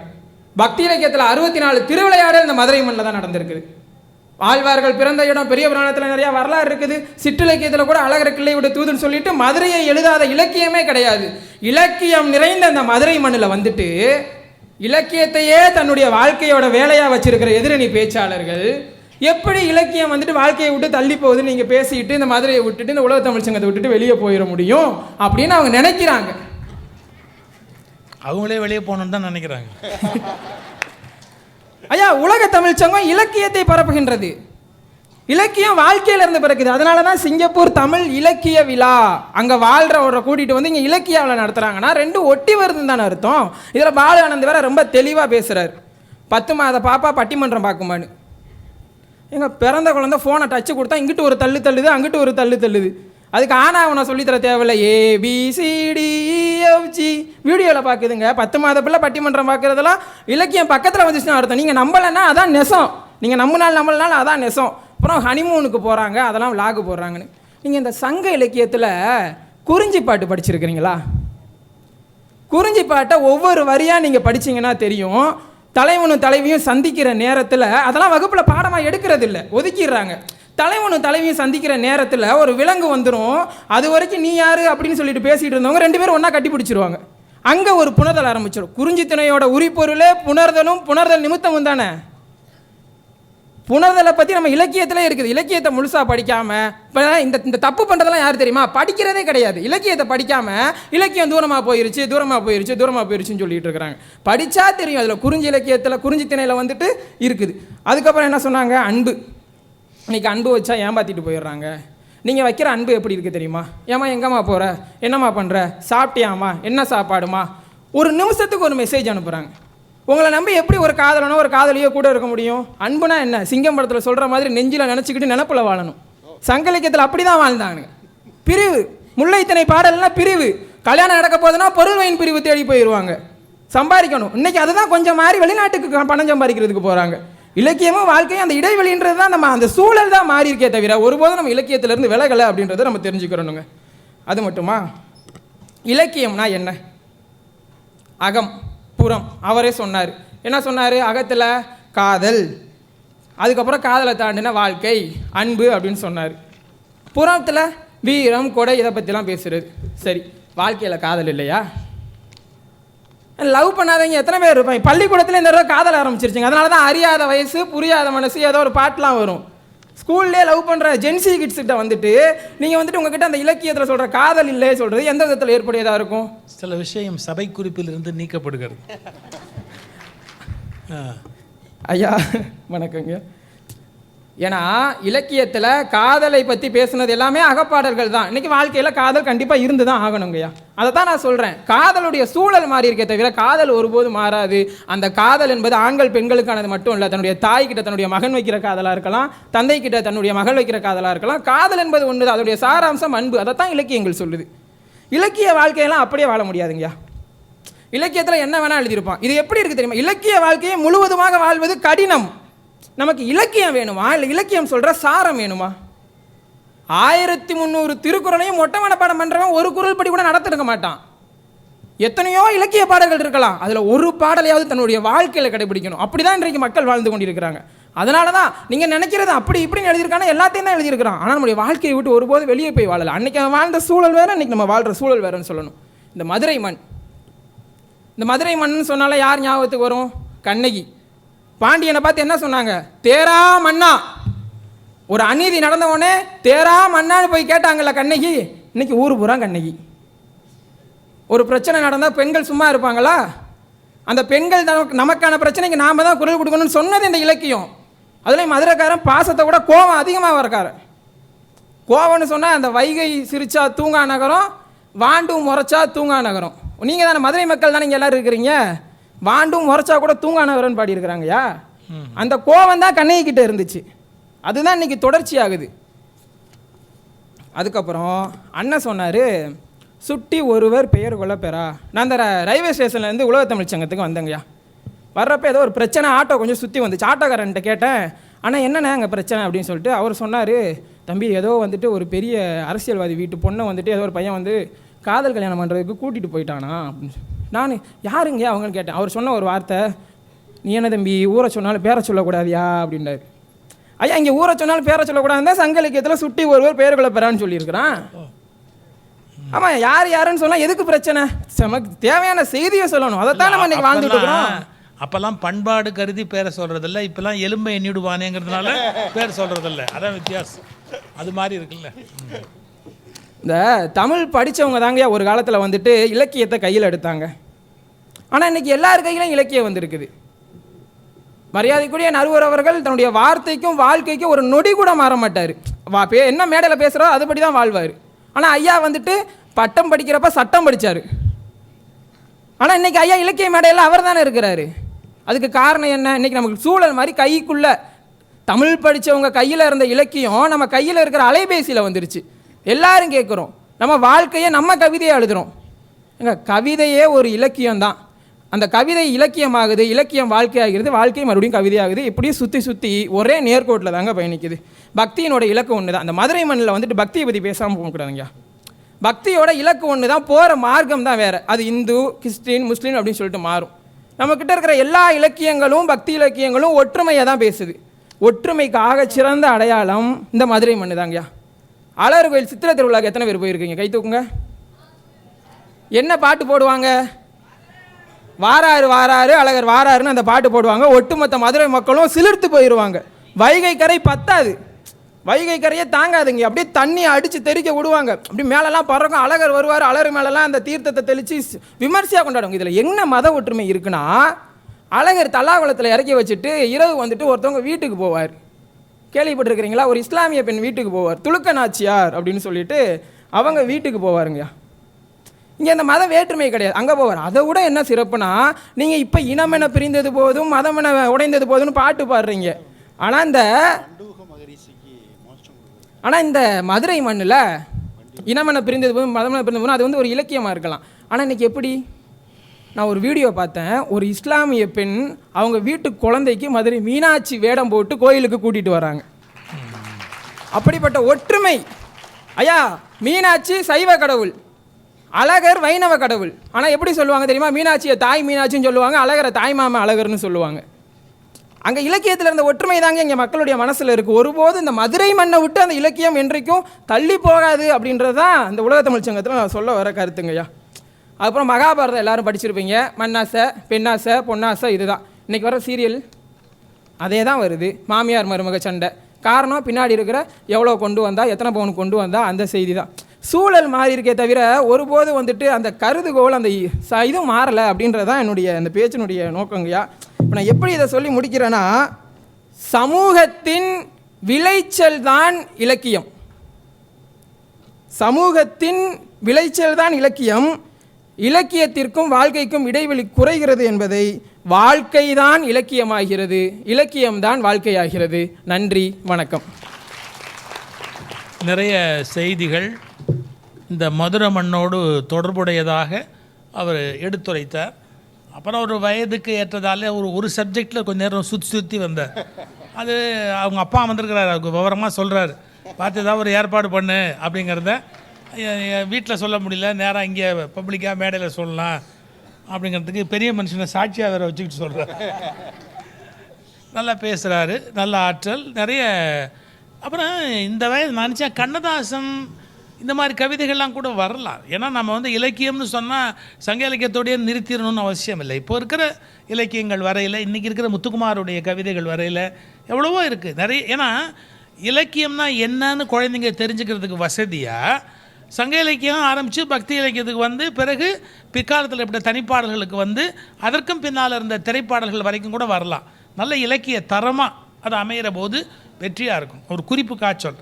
பக்தி இலக்கியத்தில் 64 திருவிளையாடல் இந்த மதுரை மண்ணில் தான் நடந்திருக்குது. ஆழ்வார்கள் பிறந்த இடம் பெரிய புராணத்தில் நிறையா வரலாறு இருக்குது. சிற்றிலக்கியத்தில் கூட அழகர் கிள்ளை விட தூதுன்னு சொல்லிட்டு மதுரையை எழுதாத இலக்கியமே கிடையாது. இலக்கியம் நிறைந்த அந்த மதுரை மண்ணில் வந்துட்டு இலக்கியத்தையே தன்னுடைய வாழ்க்கையோட வேலையாக வச்சிருக்கிற எதிரணி பேச்சாளர்கள் எப்படி இலக்கியம் வந்துட்டு வாழ்க்கையை விட்டு தள்ளி போகுதுன்னு நீங்கள் பேசிட்டு இந்த மதுரையை விட்டுட்டு இந்த உலக தமிழ் சங்கத்தை விட்டுட்டு வெளியே போயிட முடியும் அப்படின்னு அவங்க நினைக்கிறாங்க. அவங்களே வெளியே போகணுன்னு தான் நினைக்கிறாங்க. ஐயா, உலக தமிழ் சங்கம் இலக்கியத்தை பரப்புகின்றது. இலக்கியம் வாழ்க்கையில இருந்து பிறக்குது. அதனால தான் சிங்கப்பூர் தமிழ் இலக்கிய விழா அங்கே வாழ்கிறவரை கூட்டிகிட்டு வந்து இங்கே இலக்கிய விழா நடத்துகிறாங்கன்னா ரெண்டும் ஒட்டி வருதுன்னு தானே அர்த்தம். இதில் பாலு ஆனந்த் வேற ரொம்ப தெளிவாக பேசுகிறார். 10 மாத பாப்பா பட்டிமன்றம் பார்க்குமான்னு. எங்கள் பிறந்த குழந்தை ஃபோனை டச்சு கொடுத்தா இங்கிட்டு ஒரு தள்ளு தள்ளுது, அங்கிட்டு ஒரு தள்ளு தள்ளுது. அதுக்கு அவனை சொல்லித்தர தேவையில்லை. ABCDEFG வீடியோவில் பார்க்குதுங்க. 10 மாத பிள்ளை பட்டிமன்றம் பார்க்குறதெல்லாம் இலக்கியம் பக்கத்தில் வந்துச்சுன்னா அர்த்தம். நீங்கள் நம்பலைன்னா அதான் நெசம், நீங்கள் நம்பினாலும் அதான் நெசம். அப்புறம் ஹனிமூனுக்கு போகிறாங்க, அதெல்லாம் விளாகு போடுறாங்கன்னு. நீங்கள் இந்த சங்க இலக்கியத்தில் குறிஞ்சி பாட்டு படிச்சிருக்கிறீங்களா? குறிஞ்சி பாட்டை ஒவ்வொரு வரியாக நீங்கள் படிச்சிங்கன்னா தெரியும். தலைவனும் தலைவியும் சந்திக்கிற நேரத்தில் அதெல்லாம் வகுப்பில் பாடமாக எடுக்கிறது இல்லை, ஒதுக்கிடுறாங்க. தலைவனும் தலைவியும் சந்திக்கிற நேரத்தில் ஒரு விலங்கு வந்துடும். அது வரைக்கும் நீ யாரு அப்படின்னு சொல்லிட்டு பேசிகிட்டு இருந்தவங்க 2 பேரும் ஒன்றா கட்டி பிடிச்சிருவாங்க. அங்கே ஒரு புணர்தல் ஆரம்பிச்சிடும். குறிஞ்சி திணையோட உரிப்பொருளே புணர்தலும் புணர்தல் நிமித்தமும் தானே. புணர்தலை பற்றி நம்ம இலக்கியத்திலே இருக்குது. இலக்கியத்தை முழுசாக படிக்காமல் இப்போ இந்த தப்பு பண்ணுறதெல்லாம் யார் தெரியுமா? படிக்கிறதே கிடையாது. இலக்கியத்தை படிக்காமல் இலக்கியம் தூரமாக போயிருச்சுன்னு சொல்லிட்டு இருக்கிறாங்க. படித்தா தெரியும். அதில் குறிஞ்சி இலக்கியத்தில் குறிஞ்சி திணையில் வந்துட்டு இருக்குது. அதுக்கப்புறம் என்ன சொன்னாங்க? அன்பு. இன்றைக்கி அன்பு வச்சா ஏமாற்றிட்டு போயிடுறாங்க. நீங்கள் வைக்கிற அன்பு எப்படி இருக்குது தெரியுமா? ஏம்மா எங்கம்மா போகிற, என்னம்மா பண்ணுற, சாப்பிட்டியாம்மா, என்ன சாப்பாடுமா, ஒரு நிமிஷத்துக்கு ஒரு மெசேஜ் அனுப்புகிறாங்க. உங்களை நம்பி எப்படி ஒரு காதலனோ ஒரு காதலியோ கூட இருக்க முடியும்? அன்புனா என்ன? சிங்கம் படத்தில் சொல்கிற மாதிரி நெஞ்சில் நினச்சிக்கிட்டு நினப்பில் வாழணும். சங்க இலக்கியத்தில் அப்படி தான் வாழ்ந்தாங்க. பிரிவு, முல்லைத்திணை பாடல்னா பிரிவு. கல்யாணம் நடக்க போதுன்னா பொருள் வயின் பிரிவு தேடி போயிடுவாங்க, சம்பாதிக்கணும். இன்றைக்கி அதுதான் கொஞ்சம் மாறி வெளிநாட்டுக்கு பணம் சம்பாதிக்கிறதுக்கு போகிறாங்க. இலக்கியமும் வாழ்க்கையும் அந்த இடைவெளின்றது தான், நம்ம அந்த சூழல் தான் மாறி இருக்கே தவிர ஒருபோதும் நம்ம இலக்கியத்திலேருந்து விலகலை அப்படின்றத நம்ம தெரிஞ்சுக்கிறோனுங்க. அது மட்டுமா? இலக்கியம்னா என்ன? அகம் புறம். அவரே சொன்னார். என்ன சொன்னார்? அகத்தில் காதல், அதுக்கப்புறம் காதலை தாண்டின வாழ்க்கை, அன்பு அப்படின்னு சொன்னார். புறத்தில் வீரம் கொடை இதை பற்றிலாம் பேசுகிறது. சரி, வாழ்க்கையில் காதல் இல்லையா? லவ் பண்ணாதவங்க எத்தனை பேர் இருப்பாங்க? பள்ளிக்கூடத்தில் இந்த தடவை காதல் ஆரம்பிச்சிருச்சுங்க. அதனால தான் அறியாத வயசு புரியாத மனசு ஏதோ ஒரு பாட்டெலாம் வரும். ஸ்கூல்லே லவ் பண்ணுற ஜென்சி கிட்ஸ்கிட்ட வந்துட்டு நீங்கள் வந்துட்டு உங்ககிட்ட அந்த இலக்கியத்தில் சொல்கிற காதல் இல்லை சொல்கிறது எந்த விதத்தில் ஏற்புடையதாக இருக்கும்? சில விஷயம் சபை குறிப்பிலிருந்து நீக்கப்படுகிறது. ஐயா வணக்கங்க. ஏன்னா இலக்கியத்தில் காதலை பற்றி பேசுனது எல்லாமே அகப்பாடல்கள் தான். இன்றைக்கி வாழ்க்கையில் காதல் கண்டிப்பாக இருந்து தான் ஆகணுங்கய்யா. அதை தான் நான் சொல்கிறேன். காதலுடைய சூழல் மாறி இருக்கே தவிர காதல் ஒருபோதும் மாறாது. அந்த காதல் என்பது ஆண்கள் பெண்களுக்கானது மட்டும் இல்லை. தன்னுடைய தாய்கிட்ட தன்னுடைய மகன் வைக்கிற காதலாக இருக்கலாம், தந்தை கிட்ட தன்னுடைய மகள் வைக்கிற காதலாக இருக்கலாம். காதல் என்பது ஒன்று தான். அதோடைய சாராம்சம் அன்பு. அதை தான் இலக்கியங்கள் சொல்லுது. இலக்கிய வாழ்க்கையெல்லாம் அப்படியே வாழ முடியாதுங்கய்யா. இலக்கியத்தில் என்ன வேணால் எழுதியிருப்பான். இது எப்படி இருக்குது தெரியுமா? இலக்கிய வாழ்க்கையை முழுவதுமாக வாழ்வது கடினம். நமக்கு இலக்கியம் வேணுமா, இல்லை இலக்கியம் சொல்கிற சாரம் வேணுமா? 1300 திருக்குறளையும் மொட்டை மனப்பாடம் பண்ணுறவன் ஒரு குறள் படி கூட நடத்திருக்க மாட்டான். எத்தனையோ இலக்கிய பாடல்கள் இருக்கலாம், அதில் ஒரு பாடலையாவது தன்னுடைய வாழ்க்கையில் கடைபிடிக்கணும். அப்படி தான் இன்றைக்கு மக்கள் வாழ்ந்து கொண்டிருக்கிறாங்க. அதனால தான் நீங்கள் நினைக்கிறது அப்படி இப்படின்னு எழுதியிருக்கானா எல்லாத்தையும் தான் எழுதியிருக்கிறான். ஆனால் நம்முடைய வாழ்க்கையை விட்டு ஒருபோது வெளியே போய் வாழலை. அன்றைக்கி அவன் வாழ்ந்த சூழல் வேறு, இன்றைக்கி நம்ம வாழ்கிற சூழல் வேறுன்னு சொல்லணும். இந்த மதுரை மண், இந்த மதுரை மண்ணுன்னு சொன்னால யார் ஞாபகத்துக்கு வரும்? கண்ணகி. பாண்டியனை பார்த்து என்ன சொன்னாங்க? தேரா மன்னா. ஒரு அநீதி நடந்தவொடனே தேரா மன்னான்னு போய் கேட்டாங்கல்ல கண்ணகி. இன்னைக்கு ஊர் பூரா கண்ணகி. ஒரு பிரச்சனை நடந்தால் பெண்கள் சும்மா இருப்பாங்களா? அந்த பெண்கள் நமக்கான பிரச்சனைக்கு நாம் தான் குரல் கொடுக்கணும்னு சொன்னது இந்த இலக்கியம். அதுலேயும் மதுரைக்காரன் பாசத்தை விட கோபம் அதிகமாக வரக்காரன். கோபம்னு சொன்னால் அந்த வைகை சிரிச்சா தூங்கா நகரம், வாண்டும் முறைச்சா தூங்கா நகரம். நீங்கள் தானே மதுரை மக்கள் தானே இங்கே எல்லோரும் இருக்கிறீங்க. வாண்டும் முறைச்சா கூட தூங்கானவரன்னு பாடியிருக்கிறாங்கய்யா. அந்த கோவம் தான் கண்ணகி கிட்ட இருந்துச்சு. அதுதான் இன்னைக்கு தொடர்ச்சி ஆகுது. அதுக்கப்புறம் அண்ணன் சொன்னார், சுட்டி ஒருவர் பெயர் கொள்ள பெறா. நான் அந்த ரயில்வே ஸ்டேஷன்லேருந்து உலகத்தமிழ் சங்கத்துக்கு வந்தேங்கய்யா. வர்றப்போ ஏதோ ஒரு பிரச்சனை, ஆட்டோ கொஞ்சம் சுற்றி வந்துச்சு. ஆட்டோக்காரன்ட்ட கேட்டேன், ஆனால் என்னண்ணே அங்கே பிரச்சனை அப்படின்னு சொல்லிட்டு அவர் சொன்னார், தம்பி ஏதோ வந்துட்டு ஒரு பெரிய அரசியல்வாதி வீட்டு பொண்ணை வந்துட்டு ஏதோ ஒரு பையன் வந்து காதல் கல்யாணம் பண்ணுறதுக்கு கூட்டிகிட்டு போயிட்டானா அப்படின்னு. நான் யாருங்கய்யா அவங்கன்னு கேட்டேன். அவர் சொன்ன ஒரு வார்த்தை, நீ என்ன தம்பி ஊரை சொன்னாலும் பேரை சொல்லக்கூடாதியா அப்படின்னாரு. ஐயா இங்கே ஊரை சொன்னாலும் பேரை சொல்லக்கூடாதுன்னு தான் சங்க இலக்கியத்தில் சுட்டி ஒருவர் பெயர்களை பெறான்னு சொல்லியிருக்கிறான். ஆமாம், யார் யாருன்னு சொன்னால் எதுக்கு பிரச்சனை? நமக்கு தேவையான செய்தியை சொல்லணும். அதைத்தான் நம்ம இன்னைக்கு வாழ்ந்துட்டு இருக்கிறோம். அப்போல்லாம் பண்பாடு கருதி பேரை சொல்கிறதில்ல, இப்போல்லாம் எலும்பை எண்ணிடுவானேங்கிறதுனால பேர் சொல்கிறதில்ல. அதான் வித்தியாசம். அது மாதிரி இருக்குல்ல. இந்த தமிழ் படித்தவங்க தாங்க ஒரு காலத்தில் வந்துட்டு இலக்கியத்தை கையில் எடுத்தாங்க. ஆனால் இன்றைக்கி எல்லார் கையிலும் இலக்கியம் வந்திருக்குது. மரியாதைக்குரிய நடுவர் அவர்கள் தன்னுடைய வார்த்தைக்கும் வாழ்க்கைக்கும் ஒரு நொடி கூட மாற மாட்டார். என்ன மேடையில் பேசுகிறோ அதுபடி தான் வாழ்வார். ஆனால் ஐயா வந்துட்டு பட்டம் படிக்கிறப்ப சட்டம் படித்தார். ஆனால் இன்றைக்கி ஐயா இலக்கிய மேடையில் அவர் தானே இருக்கிறாரு. அதுக்கு காரணம் என்ன? இன்றைக்கி நமக்கு சூழல் மாதிரி கைக்குள்ளே தமிழ் படித்தவங்க கையில் இருந்த இலக்கியம் நம்ம கையில் இருக்கிற அலைபேசியில் வந்துருச்சு. எல்லாரும் கேட்குறோம், நம்ம வாழ்க்கையை நம்ம கவிதையை எழுதுகிறோம். எங்கள் கவிதையே ஒரு இலக்கியம்தான். அந்த கவிதை இலக்கியமாகுது, இலக்கியம் வாழ்க்கையாகிறது, வாழ்க்கை மறுபடியும் கவிதையாகுது. இப்படியும் சுற்றி சுற்றி ஒரே நேர்கோட்டில் தாங்க பயணிக்குது. பக்தியினோட இலக்கு ஒன்று தான். அந்த மதுரை மண்ணில் வந்துட்டு பக்தியை பற்றி பேசாமல் போகக்கூடாதுங்க. பக்தியோட இலக்கு ஒன்று தான், போகிற மார்க்கம் தான் வேறு. அது இந்து, கிறிஸ்டின், முஸ்லீம் அப்படின்னு சொல்லிட்டு மாறும். நம்மக்கிட்ட இருக்கிற எல்லா இலக்கியங்களும் பக்தி இலக்கியங்களும் ஒற்றுமையை தான் பேசுது. ஒற்றுமைக்கு ஆக சிறந்த அடையாளம் இந்த மதுரை மண்ணு தாங்கய்யா. அழகர் கோயில் சித்திரை திருவிழாக்கு எத்தனை பேர் போயிருக்கீங்க? கை தூக்குங்க. என்ன பாட்டு போடுவாங்க? வாராரு வாராரு அழகர் வாராருன்னு அந்த பாட்டு போடுவாங்க. ஒட்டுமொத்த மதுரை மக்களும் சிலிர்த்து போயிடுவாங்க. வைகை கரை பத்தாது, வைகை கரையே தாங்காதுங்க. அப்படியே தண்ணி அடித்து தெறிக்க விடுவாங்க. அப்படி மேலெல்லாம் பறக்கும். அழகர் வருவார், அழகர் மேலெல்லாம் அந்த தீர்த்தத்தை தெளித்து விமர்சையாக கொண்டாடுவாங்க. இதில் என்ன மத ஒற்றுமை இருக்குன்னா, அழகர் தல்லாகுளத்தில் இறக்கி வச்சுட்டு இரவு வந்துட்டு ஒருத்தவங்க வீட்டுக்கு போவார். கேள்விப்பட்டிருக்கிறீங்களா? ஒரு இஸ்லாமிய பெண் வீட்டுக்கு போவார், துலுக்க நாச்சியார் அப்படின்னு சொல்லிட்டு அவங்க வீட்டுக்கு போவாருங்க. இங்கே அந்த மத வேற்றுமை கிடையாது, அங்கே போவார். அதை விட என்ன சிறப்புனா, நீங்கள் இப்போ இனமென பிரிந்தது போதும் மதமென உடைந்தது போதும்னு பாட்டு பாடுறீங்க. ஆனால் இந்த மதுரை மண்ணில் இனமென பிரிந்தது போதும் மதமென பிரிந்தது போதும் அது வந்து ஒரு இலக்கியமாக இருக்கலாம். ஆனால் இன்றைக்கி எப்படி? நான் ஒரு வீடியோ பார்த்தேன். ஒரு இஸ்லாமிய பெண் அவங்க வீட்டு குழந்தைக்கு மதுரை மீனாட்சி வேடம் போட்டு கோயிலுக்கு கூட்டிகிட்டு வராங்க. அப்படிப்பட்ட ஒற்றுமை. ஐயா, மீனாட்சி சைவ கடவுள், அழகர் வைணவ கடவுள். ஆனால் எப்படி சொல்லுவாங்க தெரியுமா? மீனாட்சியை தாய் மீனாட்சின்னு சொல்லுவாங்க, அழகரை தாய் மாமா அழகர்னு சொல்லுவாங்க. அங்கே இலக்கியத்தில் இருந்த ஒற்றுமை தாங்க இங்கே மக்களுடைய மனசில் இருக்குது. ஒருபோது இந்த மதுரை மண்ணை விட்டு அந்த இலக்கியம் என்றைக்கும் தள்ளி போகாது அப்படின்றது தான் இந்த உலகத்தமிழ் சங்கத்தில் நான் சொல்ல வர கருத்துங்கய்யா. அதுக்கப்புறம் மகாபாரதம் எல்லாரும் படிச்சிருப்பீங்க. மண்ணாசை, பெண்ணாசை, பொன்னாசை, இதுதான் இன்றைக்கி வர சீரியல். அதே தான் வருது. மாமியார் மருமக சண்டை. காரணம் பின்னாடி இருக்கிற எவ்வளோ கொண்டு வந்தா, எத்தனை பவுன் கொண்டு வந்தா, அந்த செய்தி தான். சூழல் மாறி இருக்கே தவிர ஒருபோது வந்துட்டு அந்த கருதுகோள் அந்த இதுவும் மாறலை அப்படின்றது தான் என்னுடைய அந்த பேச்சினுடைய நோக்கங்கய்யா. இப்போ நான் எப்படி இதை சொல்லி முடிக்கிறேன்னா, சமூகத்தின் விளைச்சல் தான் இலக்கியம். சமூகத்தின் விளைச்சல் தான் இலக்கியம். இலக்கியத்திற்கும் வாழ்க்கைக்கும் இடைவெளி குறைகிறது என்பதை வாழ்க்கை தான் இலக்கியமாகிறது, இலக்கியம்தான் வாழ்க்கையாகிறது. நன்றி, வணக்கம். நிறைய செய்திகள் இந்த மதுரை மண்ணோடு தொடர்புடையதாக அவர் எடுத்துரைத்தார். அப்புறம் ஒரு வயதுக்கு ஏற்றதாலே ஒரு சப்ஜெக்டில் கொஞ்சம் நேரம் சுற்றி வந்தார். அது அவங்க அப்பா வந்திருக்கிறார், அவங்க விவரமாக சொல்கிறார். பார்த்து ஏதாவது ஒரு ஏற்பாடு பண்ணு அப்படிங்கிறத வீட்டில் சொல்ல முடியல, நேராக இங்கே பப்ளிக்காக மேடையில் சொல்லலாம் அப்படிங்கிறதுக்கு பெரிய மனுஷனை சாட்சியாக வேறு வச்சுக்கிட்டு சொல்கிறார். நல்லா பேசுகிறாரு, நல்ல ஆற்றல் நிறைய. அப்புறம் இந்த வயது நினச்சா கண்ணதாசன் இந்த மாதிரி கவிதைகள்லாம் கூட வரலாம். ஏன்னா நம்ம வந்து இலக்கியம்னு சொன்னால் சங்க இலக்கியத்தோடையே நிறுத்திடணும்னு அவசியம் இல்லை. இப்போ இருக்கிற இலக்கியங்கள் வரையில், இன்றைக்கி இருக்கிற முத்துக்குமாருடைய கவிதைகள் வரையில் எவ்வளவோ இருக்குது நிறைய. ஏன்னா இலக்கியம்னா என்னன்னு குழந்தைங்க தெரிஞ்சுக்கிறதுக்கு வசதியாக சங்க இலக்கியம் ஆரம்பித்து பக்தி இலக்கியத்துக்கு வந்து பிறகு பிற்காலத்தில் இப்படி தனிப்பாடல்களுக்கு வந்து அதற்கும் பின்னால் இருந்த திரைப்பாடல்கள் வரைக்கும் கூட வரலாம். நல்ல இலக்கிய தரமாக அது அமைகிற போது வெற்றியாக இருக்கும். ஒரு குறிப்பு காச்சொல்.